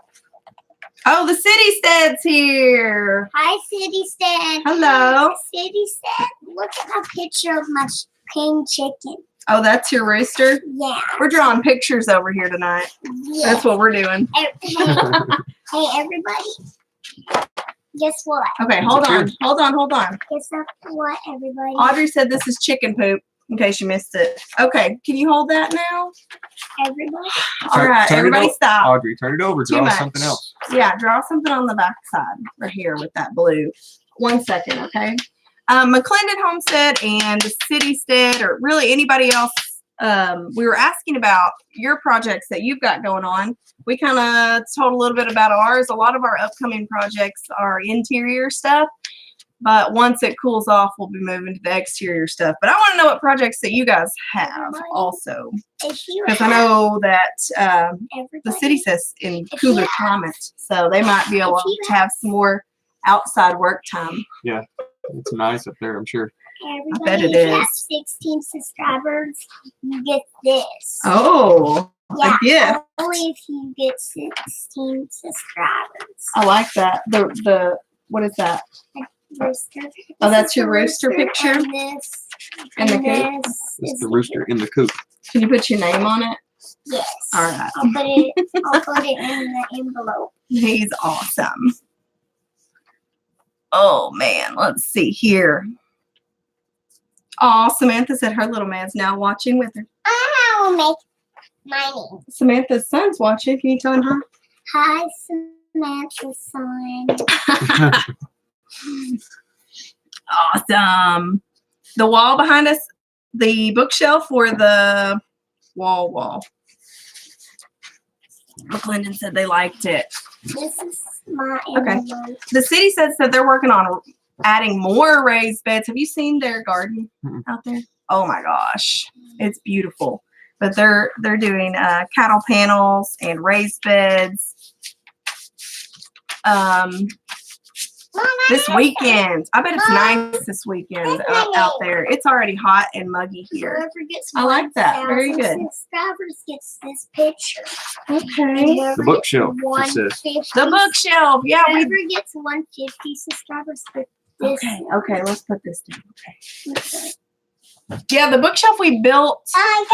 Oh, the city stead's here. Hi, City Stan. Hello. City Stan, look at my picture of my king chicken. Oh, that's your rooster? Yeah. We're drawing pictures over here tonight. Yeah. That's what we're doing. Hey, everybody. Guess what? Okay, hold on. Hold on, hold on. Guess what, everybody? Audrey said this is chicken poop, in case you missed it. Okay, can you hold that now? Everybody. All right, Turn it everybody over. stop. Audrey, turn it over. Too Draw much. something else. Yeah, draw something on the back side right here with that blue. 1 second, okay? McClendon Homestead and the City Stead, or really anybody else, we were asking about your projects that you've got going on. We kind of told a little bit about ours. A lot of our upcoming projects are interior stuff, but once it cools off, we'll be moving to the exterior stuff. But I want to know what projects that you guys have also, If you because I have know that everybody, the city says in If you cooler have- climate, so they might be able If you to have some more outside work time. It's nice up there, I'm sure. everybody, bet it if you have is. 16 subscribers, you get this. Oh, Yeah, yeah. only if you get 16 subscribers. I like that. The what is that? Rooster. Oh, This that's is your the rooster picture? And this. And the and coop? this It's is the rooster in the coop. Can you put your name on it? Yes. All right. I'll put it in the envelope. He's awesome. Oh man, let's see here. Oh, Samantha said her little man's now watching with her. I will make my name. Samantha's son's watching. Can you tell him Hi, Samantha's son. hi? Awesome. The wall behind us, the bookshelf or the wall. McClendon said they liked it. This is my Okay. envelope. The city says that they're working on adding more raised beds. Have you seen their garden Mm-mm. out there? Oh my gosh, it's beautiful. But they're doing cattle panels and raised beds. This weekend, I bet it's nice this weekend out there. It's already hot and muggy here. Whoever gets I like that. Very 1,000 good. subscribers gets this picture. Okay. The bookshelf, it says. The bookshelf. Yeah, we. Whoever gets 150 subscribers gets this. Okay. Let's put this down. Okay. Okay. Yeah, the bookshelf we built. I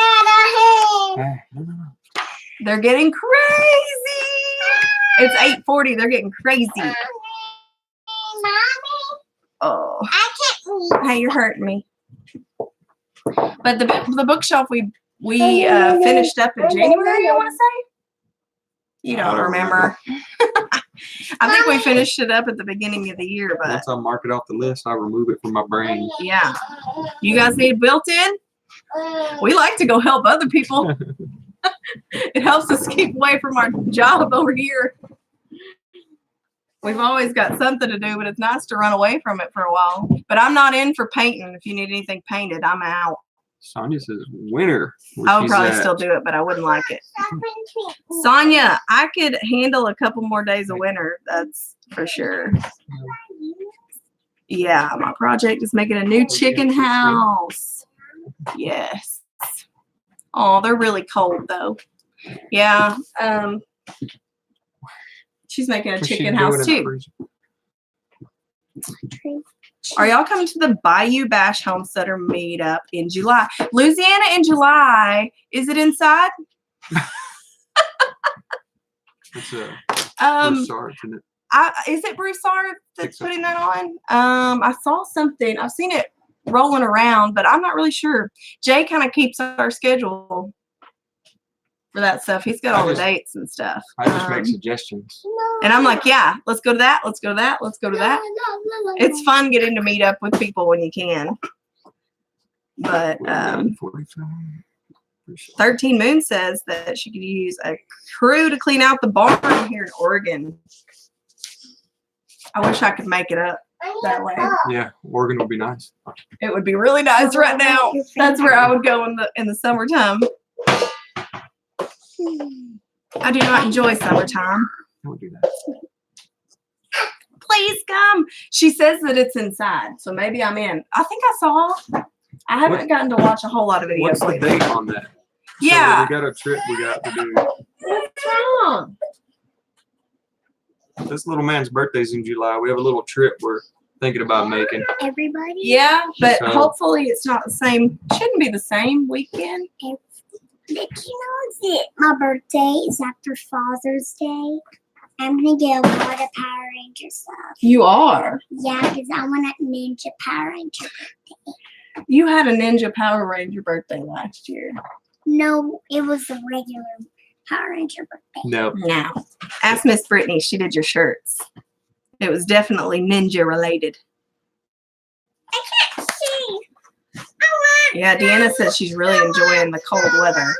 got a hand. They're getting crazy. It's 8:40. They're getting crazy. Mommy, Oh, I can't read. hey, you're hurting me. But the bookshelf we finished up in January. I want to say. You I don't don't remember. I think we finished it up at the beginning of the year, but Once I mark it off the list, I remove it from my brain. yeah. You guys need built-in? We like to go help other people. It helps us keep away from our job over here. We've always got something to do, but it's nice to run away from it for a while. But I'm not in for painting. If you need anything painted, I'm out. Sonia says winter. I would probably still do it, but I wouldn't like it. Sonia, I could handle a couple more days of winter. That's for sure. Yeah, my project is making a new chicken house. Yes. Oh, they're really cold though. Yeah. She's making a chicken house too. Are y'all coming to the Bayou Bash Homesteader meetup in July? Louisiana in July. Is it inside? It's a Broussard, isn't it? Is it Broussard that's so. putting that on? I saw something. I've seen it rolling around, but I'm not really sure. Jay kind of keeps our schedule for that stuff. He's got all the dates and stuff. I just make suggestions. And I'm like, yeah, let's go to that. Let's go to that. Let's go to that. It's fun getting to meet up with people when you can. But 45. 13 Moon says that she could use a crew to clean out the barn here in Oregon. I wish I could make it up that way. Yeah, Oregon would be nice. It would be really nice right now. That's where I would go in the summertime. I do not enjoy summertime. I would do that. Please come. She says that it's inside, so maybe I'm in. I think I saw. I haven't gotten to watch a whole lot of videos. What's the lately. date on that? Yeah. So we got a trip we got to do. What's wrong? This little man's birthday's in July. We have a little trip we're thinking about making. Everybody. Yeah, but So- hopefully it's not the same. Shouldn't be the same weekend. Did you know that my birthday is after Father's Day? I'm gonna get a lot of Power Ranger stuff. You are. Yeah, because I want a Ninja Power Ranger. You had a Ninja Power Ranger birthday last year. No, it was a regular Power Ranger birthday. No. Now, ask Miss Brittany. She did your shirts. It was definitely ninja related. I can't see. Yeah, Deanna said she's really enjoying the cold weather.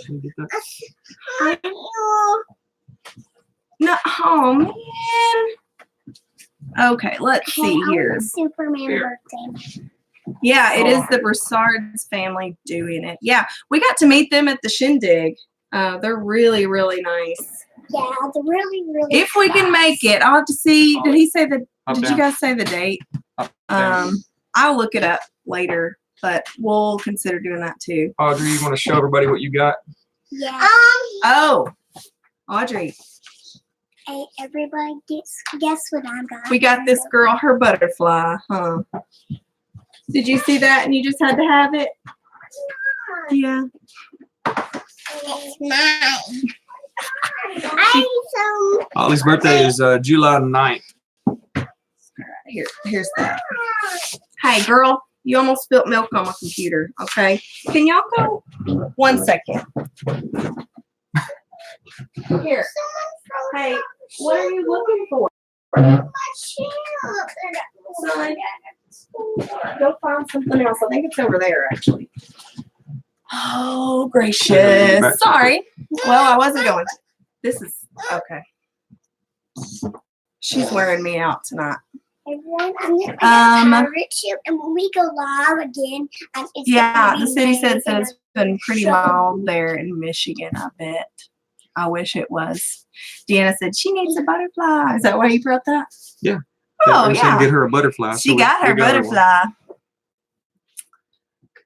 Can you get that? No, oh man. Okay, let's see here. Superman Here. birthday. Yeah, it is the Broussard's family doing it. Yeah, we got to meet them at the shindig. They're really, really nice. Yeah, the really. If we can make it, I'll have to see. Did he say the? Up, Did you down. guys say the date? Up, down. I'll look it up later, but we'll consider doing that too. Audrey, you want to show everybody what you got? Yeah. Oh, Audrey, Hey, everybody, guess what I got? we got this girl her butterfly, huh? Did you see that and you just had to have it? Yeah. It's mine. I Ollie's birthday is July 9th. Here's that. Hey, girl, you almost spilt milk on my computer. Okay, can y'all go 1 second? Here. Hey, what are you looking for? Son, go find something else. I think it's over there, actually. Oh, gracious. Sorry. Well, I wasn't going to. This is okay. She's wearing me out tonight. Everyone, I'm gonna Um, pirate ship, and when we go live again, it's Yeah, gonna the be city named said in it's been pretty mild there in Michigan, I bet. I wish it was. Deanna said she needs a butterfly. Is that why you brought that? Yeah. Oh, We're saying yeah. get her a butterfly. She so got we her one. butterfly.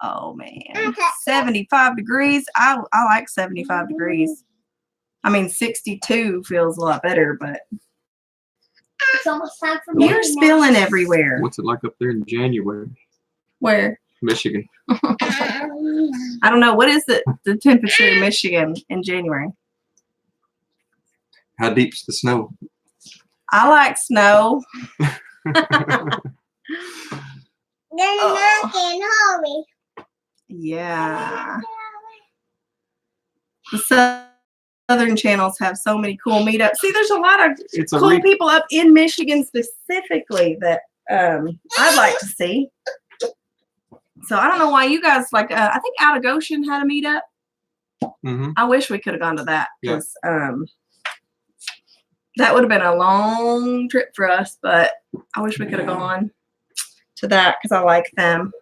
Oh, man. 75 degrees. I like 75 degrees. I mean, 62 feels a lot better, but It's almost time for me. you're spilling everywhere. What's it like up there in January? Where? Michigan. I don't know. What is the temperature in Michigan in January? How deep's the snow? I like snow. They're knocking, Holly. Yeah. The Southern channels have so many cool meetups. See, there's a lot of It's a cool re- people up in Michigan specifically that I'd like to see. So I don't know why you guys like. I think Out of Goshen had a meetup. Mhm. I wish we could have gone to that Yeah. because that would have been a long trip for us. But I wish we could have gone to that because I like them.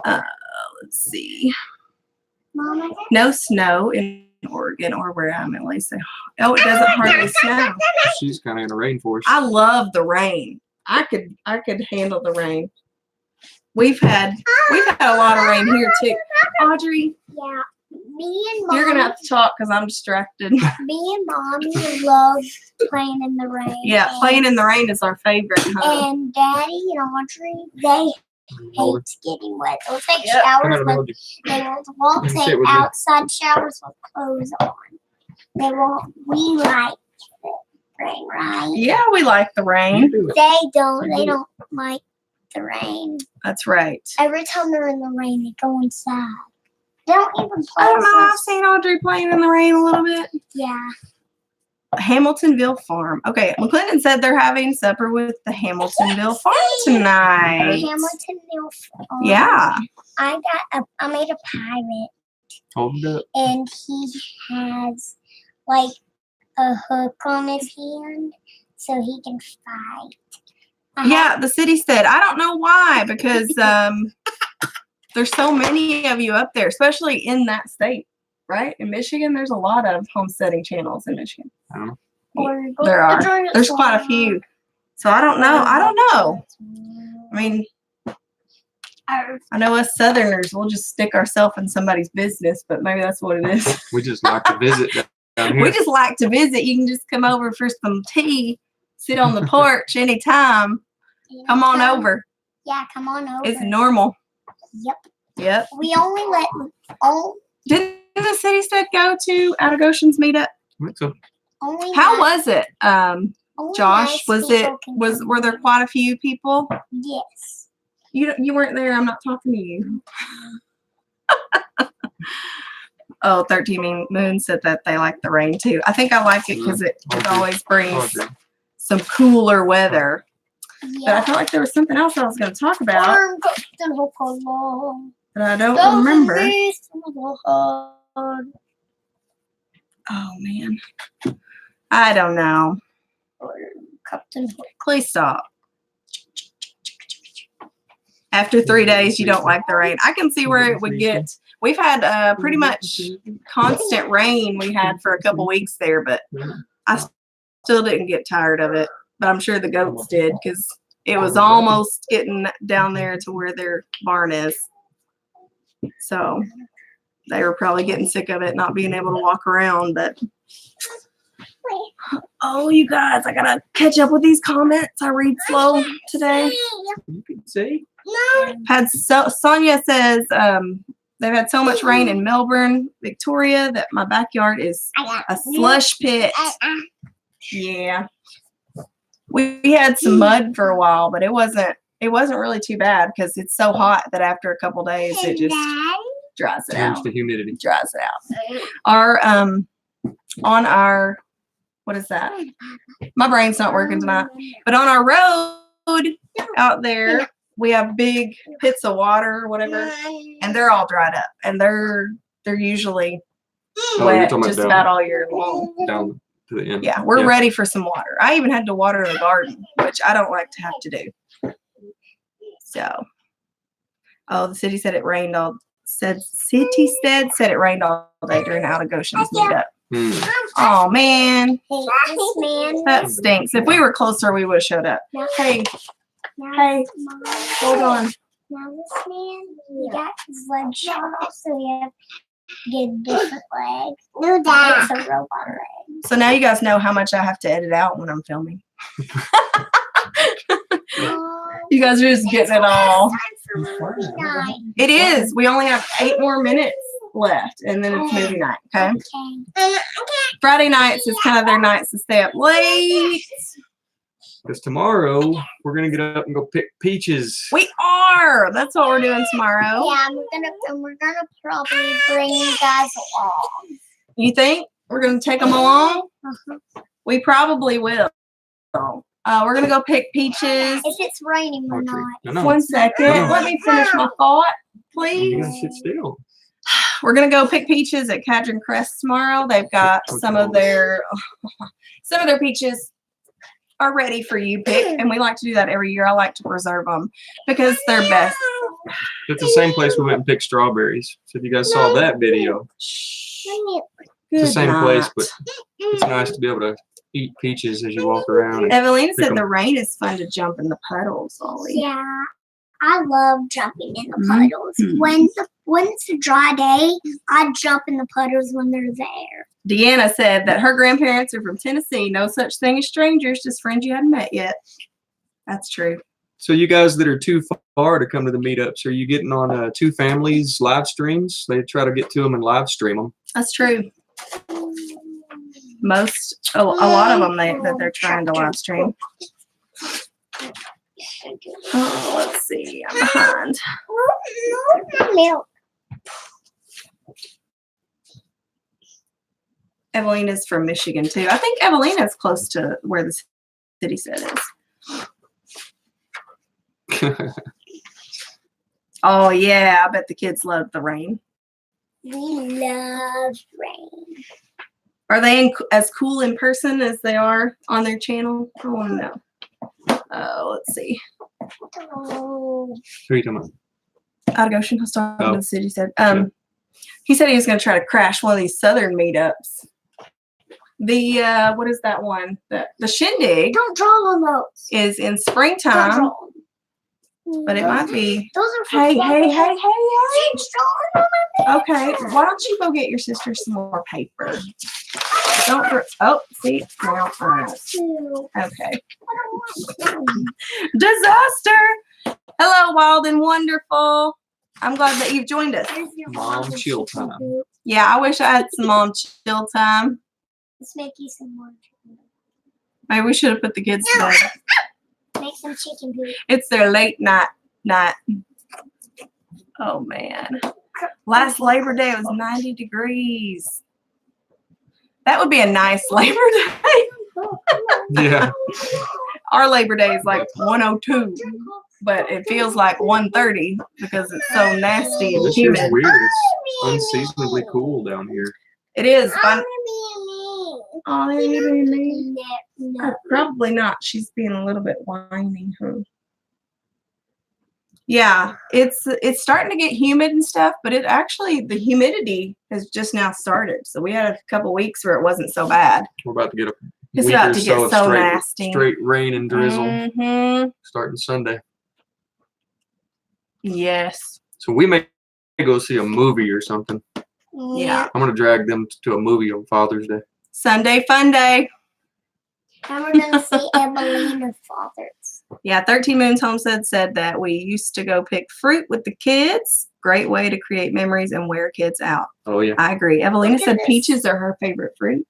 Let's see. Mama, No snow in Oregon or where I'm at least. Oh, it doesn't hardly snow. She's kind of in a rainforest. I love the rain. I could handle the rain. We've had a lot of rain here too. Audrey, yeah. Me and Mommy, you're gonna have to talk because I'm distracted. me and Mommy love playing in the rain. Yeah, playing in the rain is our favorite. Huh? And Daddy and Audrey, they Hold hate getting wet. They'll take Yep. Come showers, here, but hold you. they won't Sit take with me. outside showers with clothes on. They won't. We like the rain, right? Yeah, we like the rain. They don't. They don't like the rain. That's right. Every time they're in the rain, they go inside. They don't even play. I don't know. I've outside. seen Audrey playing in the rain a little bit. Yeah. Hamiltonville Farm. Okay, McClendon said they're having supper with the Hamiltonville Farm tonight. Hamiltonville. Yeah. I made a pirate Hold it up. and he has like a hook on his hand so he can fight. Yeah, the city said, I don't know why, because there's so many of you up there, especially in that state, right? In Michigan, there's a lot of homesteading channels in Michigan. I don't know. There are. There's quite a few. So I don't know. I don't know. I mean, I know us Southerners, we'll just stick ourselves in somebody's business, but maybe that's what it is. We just like to visit down here. We just like to visit. You can just come over for some tea, sit on the porch anytime. Come on over. Yeah, come on over. It's normal. Yep. Yep. We only let Didn't the city said go to Out of Goshen's meetup? I think so. only How nice- was it? only Josh, nice was people can come. were there quite a few people? Yes. You weren't there. I'm not talking to you. Oh, 13 Moon said that they like the rain too. I think I like it because it always I brings agree. some cooler weather. But I Yeah. felt like there was something else I was going to talk about, I'm Captain Hook but I don't remember. Oh man, I don't know. Captain Hook. Please stop. After 3 days, you don't like the rain. I can see where it would get. We've had pretty much constant rain we had for a couple weeks there, but I still didn't get tired of it. But I'm sure the goats did because it was almost getting down there to where their barn is. So they were probably getting sick of it, not being able to walk around. But oh, you guys, I gotta catch up with these comments. I read slow today. You can see. Had Sonia says they've had so much rain in Melbourne, Victoria, that my backyard is a slush pit. Yeah, we had some mud for a while, but it wasn't really too bad because it's so hot that after a couple days it just dries it Turns out. the humidity. Dries it out. Our on our what is that? My brain's not working tonight. But on our road out there, we have big pits of water or whatever, and they're all dried up, and they're usually Oh, you're wet talking about just down- about all year long. Down to the end. Yeah, we're ready for some water. I even had to water the garden, which I don't like to have to do. So, oh, the city said it rained all. Said it rained all day during Out of Goshen's meetup. Hmm. Oh man, Hey, this man. that stinks. If we were closer, we would have showed up. Hey, hey, hold on. Now this man, we got his leg shot off, so we have to get a different leg. No, Dad. It's a robot leg. So now you guys know how much I have to edit out when I'm filming. You guys are just getting it all. Time for movie night. It is. We only have 8 more minutes left, and then it's movie night. Okay. Okay. Friday nights is kind of their nights to stay up late. Because tomorrow we're gonna get up and go pick peaches. We are. That's what we're doing tomorrow. Yeah, we're gonna probably bring you guys along. You think we're gonna take them along? Uh-huh. We probably will. We're gonna go pick peaches. If it's raining or not. No. 1 second. No. Let me finish my thought, You please. gotta sit still. We're gonna go pick peaches at Cadron Crest tomorrow. They've got some of their peaches are ready for you pick, and we like to do that every year. I like to preserve them because they're best. It's the same place we went and picked strawberries. So if you guys saw that video, It's it's the same place, but it's nice to be able to eat peaches as you walk around. And Evelina pick said 'em. the rain is fun to jump in the puddles, Ollie. Yeah, I love jumping in the Mhm. puddles. When it's a dry day, I jump in the puddles when they're there. Deanna said that her grandparents are from Tennessee. No such thing as strangers, just friends you hadn't met yet. That's true. So you guys that are too far to come to the meetups, are you getting on Two Families live streams? They try to get to them and live stream them. That's true. A lot of them that they're trying to live stream. Oh, let's see. I'm behind. Milk. Evelina's from Michigan too. I think Evelina's close to where the city set is. Oh yeah, I bet the kids love the rain. We love rain. Are they as cool in person as they are on their channel? I want to know. Let's see. Oh, Who are you talking about? Out of Goshen, I was talking Oh. to the city. Said, Yeah. he said he was going to try to crash one of these Southern meetups. The what is that one? The Shindig don't draw on those. is in Don't springtime, draw. but it might be. Those are for Hey, hey, hey, fun. hey, She's drawing on hey. my Okay, picture. why don't you go get your sister some more paper? Don't. Oh, see, now Two. okay. I don't want to. Disaster. Hello, wild and wonderful. I'm glad that you've joined us. Here's your Mom orange chill chicken time. coop. Yeah, I wish I had some mom chill time. Let's make you some more chicken. Maybe we should have put the kids to bed. Make some chicken coop. It's their late night. Oh man. Last Labor Day it was 90 degrees. That would be a nice Labor Day. Yeah. Our Labor Day is like 102, but it feels like 130 because it's so nasty and This year's humid. weird. It's unseasonably cool down here. It is. I'm But, gonna oh, be they're me. being No. probably not. She's being a little bit whiny. Huh? Yeah, it's starting to get humid and stuff, but it actually the humidity has just now started. So we had a couple weeks where it wasn't so bad. We're about to get a It's week about or to so get of so straight, nasty. straight rain and drizzle Mm-hmm. starting Sunday. Yes. So we may go see a movie or something. Yeah. I'm gonna drag them to a movie on Father's Day. Sunday fun day. And we're gonna see Evelina Fathers. Yeah, 13 Moons Homestead said that we used to go pick fruit with the kids. Great way to create memories and wear kids out. Oh yeah. I agree. Evelina Look at said this. peaches are her favorite fruit.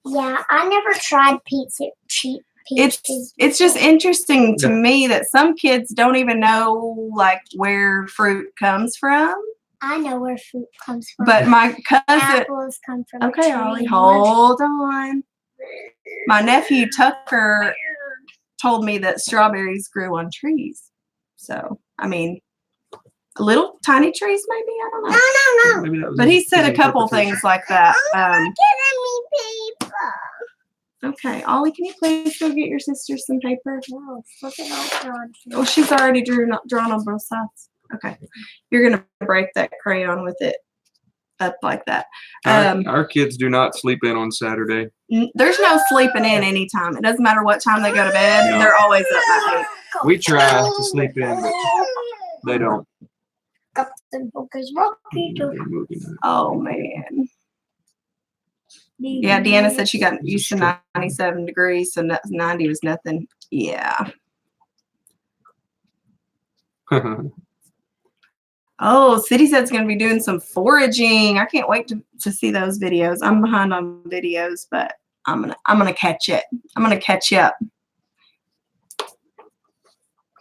Yeah, I never tried pizza cheap peaches. It's just interesting to Yeah. me that some kids don't even know like where fruit comes from. I know where fruit comes from. But my cousin, apples come from a okay, tree. Ollie, hold on. My nephew Tucker told me that strawberries grew on trees. So, I mean, little tiny trees, maybe. I don't know. No. Maybe that was But he his said a couple interpretation. things like that. Giving me paper. Okay, Ollie, can you please go get your sister some paper? No, flip it all down. Oh, she's already drawn on both sides. Okay, you're gonna break that crayon with it up like that. Our kids do not sleep in on Saturday. There's no sleeping in anytime. It doesn't matter what time they go to bed. No. They're always up at 8. We try to sleep in, but they don't. Captain Focus Rocky. Movie night. Oh man. Yeah, Deanna said she got used to 97 degrees, so 90 was nothing. Yeah. Oh, City said it's going to be doing some foraging. I can't wait to see those videos. I'm behind on videos, but I'm gonna catch it. I'm gonna catch up.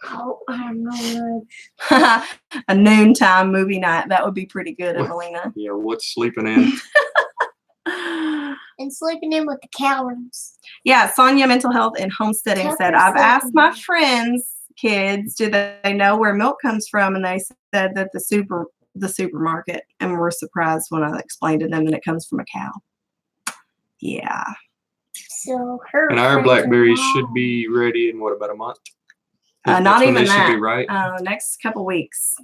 Oh, I don't know. A noontime movie night. That would be pretty good, Evelina. Yeah, what's sleeping in? And sleeping in with the cowards. Yeah, Sonia Mental Health and Homesteading Tucker said, I've said- asked my friends' kids, do they know where milk comes from? And they said that the supermarket, and were surprised when I explained to them that it comes from a cow. Yeah. So her And our friends are blackberries wrong. should be ready in what, about a month? Not That's when even they should that. be right. Next couple weeks.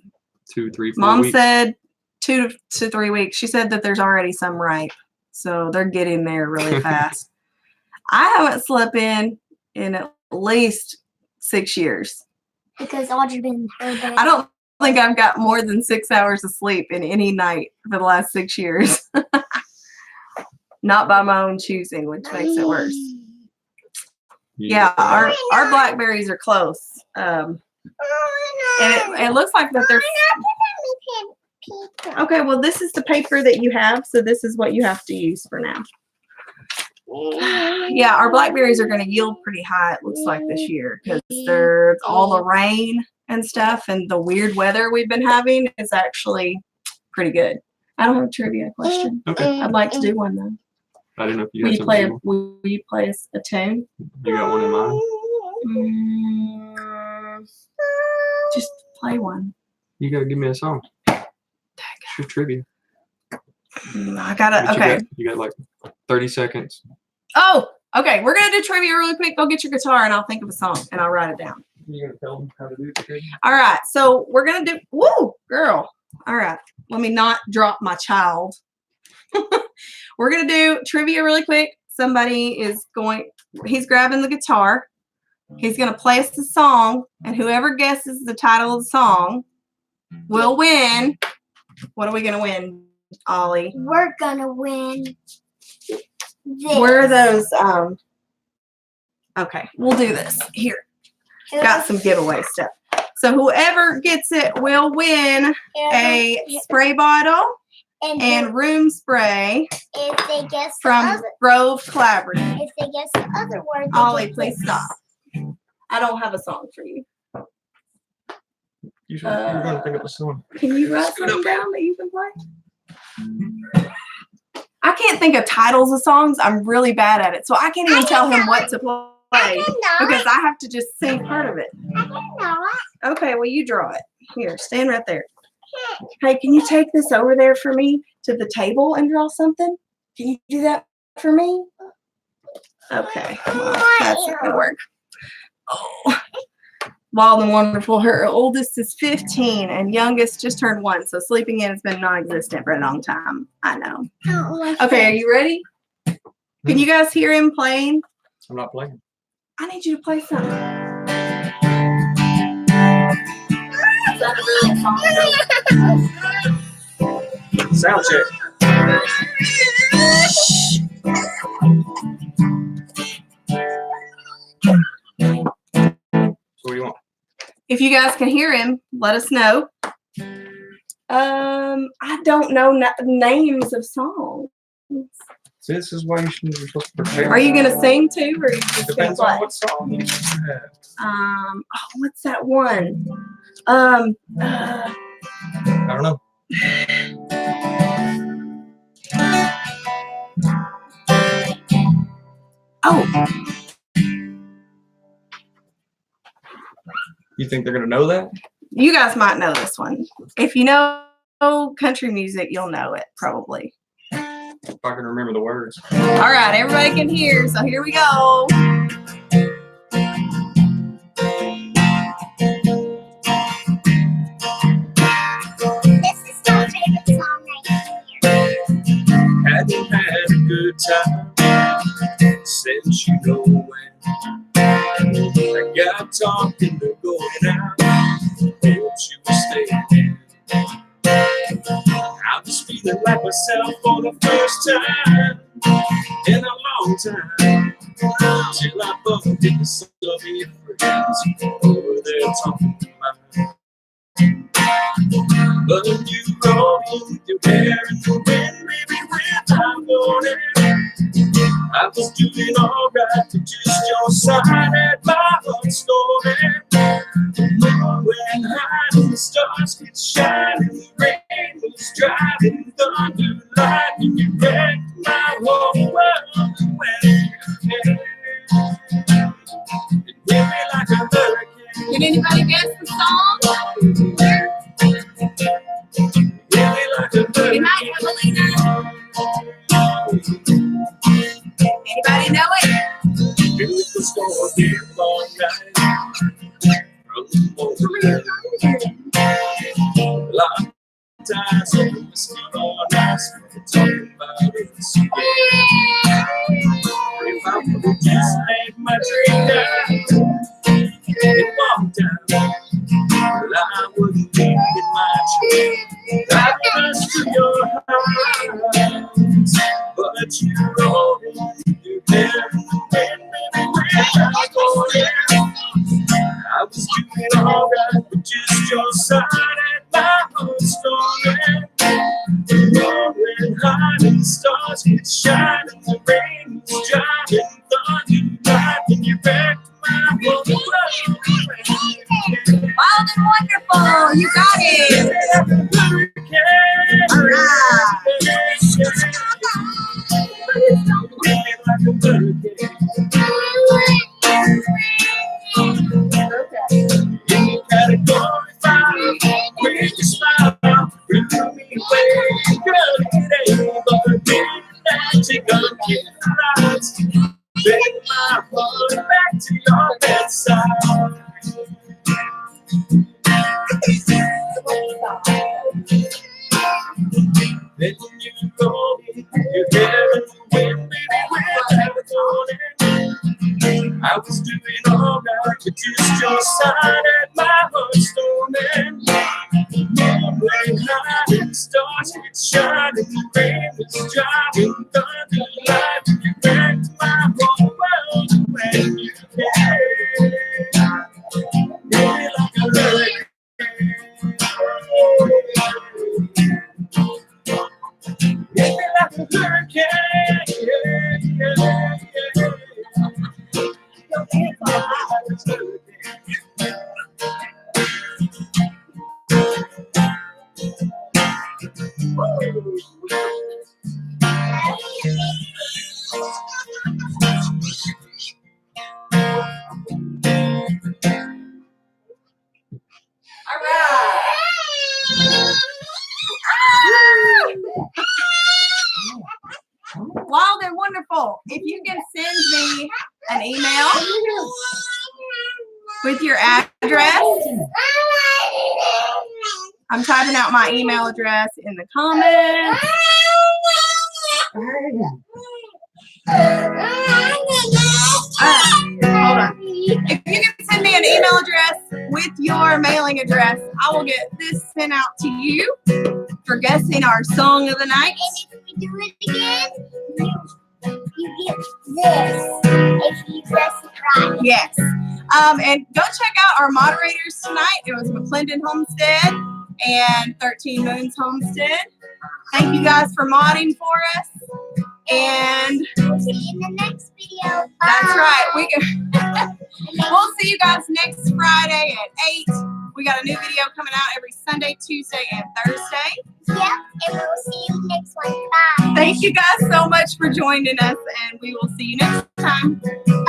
2, 3, 4 Mom weeks. said 2 to 3 weeks. She said that there's already some ripe. So they're getting there really fast. I haven't slept in at least 6 years. Because Audrey been in her bed. I don't think I've got more than 6 hours of sleep in any night for the last 6 years. Not by my own choosing, which makes it worse. Yeah, our blackberries are close. And it looks like that they're okay. Well, this is the paper that you have, so this is what you have to use for now. Yeah, our blackberries are going to yield pretty high. It looks like this year because there's all the rain and stuff, and the weird weather we've been having is actually pretty good. I don't have a trivia question. Okay. I'd like to do one though. I didn't know if you Will had you play? something. Will you play us a tune? You got one in mind? Just play one. You gotta give me a song. It's your trivia. I gotta. But Okay. You got like 30 seconds. Oh, okay. We're gonna do trivia really quick. Go get your guitar, and I'll think of a song, and I'll write it down. You're gonna tell them how to do it. All right. So we're gonna do. Woo, girl. All right. Let me not drop my child. We're gonna do trivia really quick. Somebody is going. He's grabbing the guitar. He's gonna play us the song, and whoever guesses the title of the song will win. What are we gonna win, Ollie? We're gonna win this. Where are those? Okay, we'll do this. Here, got some giveaway stuff. So whoever gets it will win a spray bottle and room spray if they guess from Grove Collaborative. if they guess the other word, Ollie, please stop. I don't have a song for you. You're gonna think of a song. Can you write something down that you can play? I can't think of titles of songs. I'm really bad at it, so I can't even tell him what to play because I have to just sing part of it. I don't know it. Okay, well, you draw it. Here, stand right there. Hey, can you take this over there for me to the table and draw something? Can you do that for me? Okay, well, that's not gonna work. Oh. Wild and Wonderful, her oldest is 15 and youngest just turned 1, so sleeping in has been non-existent for a long time. I know. Okay, are you ready? Can you guys hear him playing? I'm not playing. I need you to play something. Is that a real song? Sound check. So what do you want? If you guys can hear him, let us know. I don't know names of songs. See, this is why you're supposed to prepare. Are you gonna sing too, or are you just gonna Depends play? on what song you have. Oh, what's that one? I don't know. Oh, You think they're gonna know that? you guys might know this one. If you know country music, you'll know it probably. If I can remember the words. All right, everybody can hear, so here we go. This is my favorite song right here. Hadn't had a good time since you know when. I got talking to going out, hoped you were staying in. I was feeling like myself for the first time in a long time, till I bumped into some of your friends over there talking about. But you rolled in with your hair in the wind, baby, without warning. I was doing alright to just your side at my heart storming. When high and the stars get shining, the rain was driving, thunder lightning, you wrecked my whole world away. It hit me like a hurricane. Can anybody guess the song? Hit me like a Good night, hurricane. Evelina. Anybody know it? It was the storm here all night. From the morning. A lot of times on the whiskey on ice, we're talking about it. If I would just let my dream down and walk down, well, I wouldn't be in my tree. I trust to your heart, but you rolled you there and baby, without warning. I was doing alright with just your side at my heart storming. Rolling high and the stars get shining, the rain was driving, thunder lightning, you back to my world. Wild and Wonderful. You got it. All Category 5, when you smile, blew me away, girl, today. she gonna keep lights. Bring my heart back to your bedside. Then you roll me, you heaven when baby without warning. I was doing all right, but just your side at my heart storming. Moon rain hiding, stars keep shining, rain was driving, thunder light. You wrecked my whole world when you came. Really like a hurricane. Hit me like a hurricane. All right. Wild and wonderful. If you can send me an email with your address, I'm typing out my email address in the comments. Hold on. If you can send me an email address with your mailing address, I will get this sent out to you for guessing our song of the night. And if we do it again, you get this if you guess it right. Yes. And go check out our moderators tonight. It was McClendon Homestead and 13 Moons Homestead. Thank you guys for modding for us. And We'll see you in the next video. Bye. that's right. We'll see you guys next Friday at 8. We got a new video coming out every Sunday, Tuesday, and Thursday. Yep, and we'll see you next one. Bye. Thank you guys so much for joining us, and we will see you next time. Bye.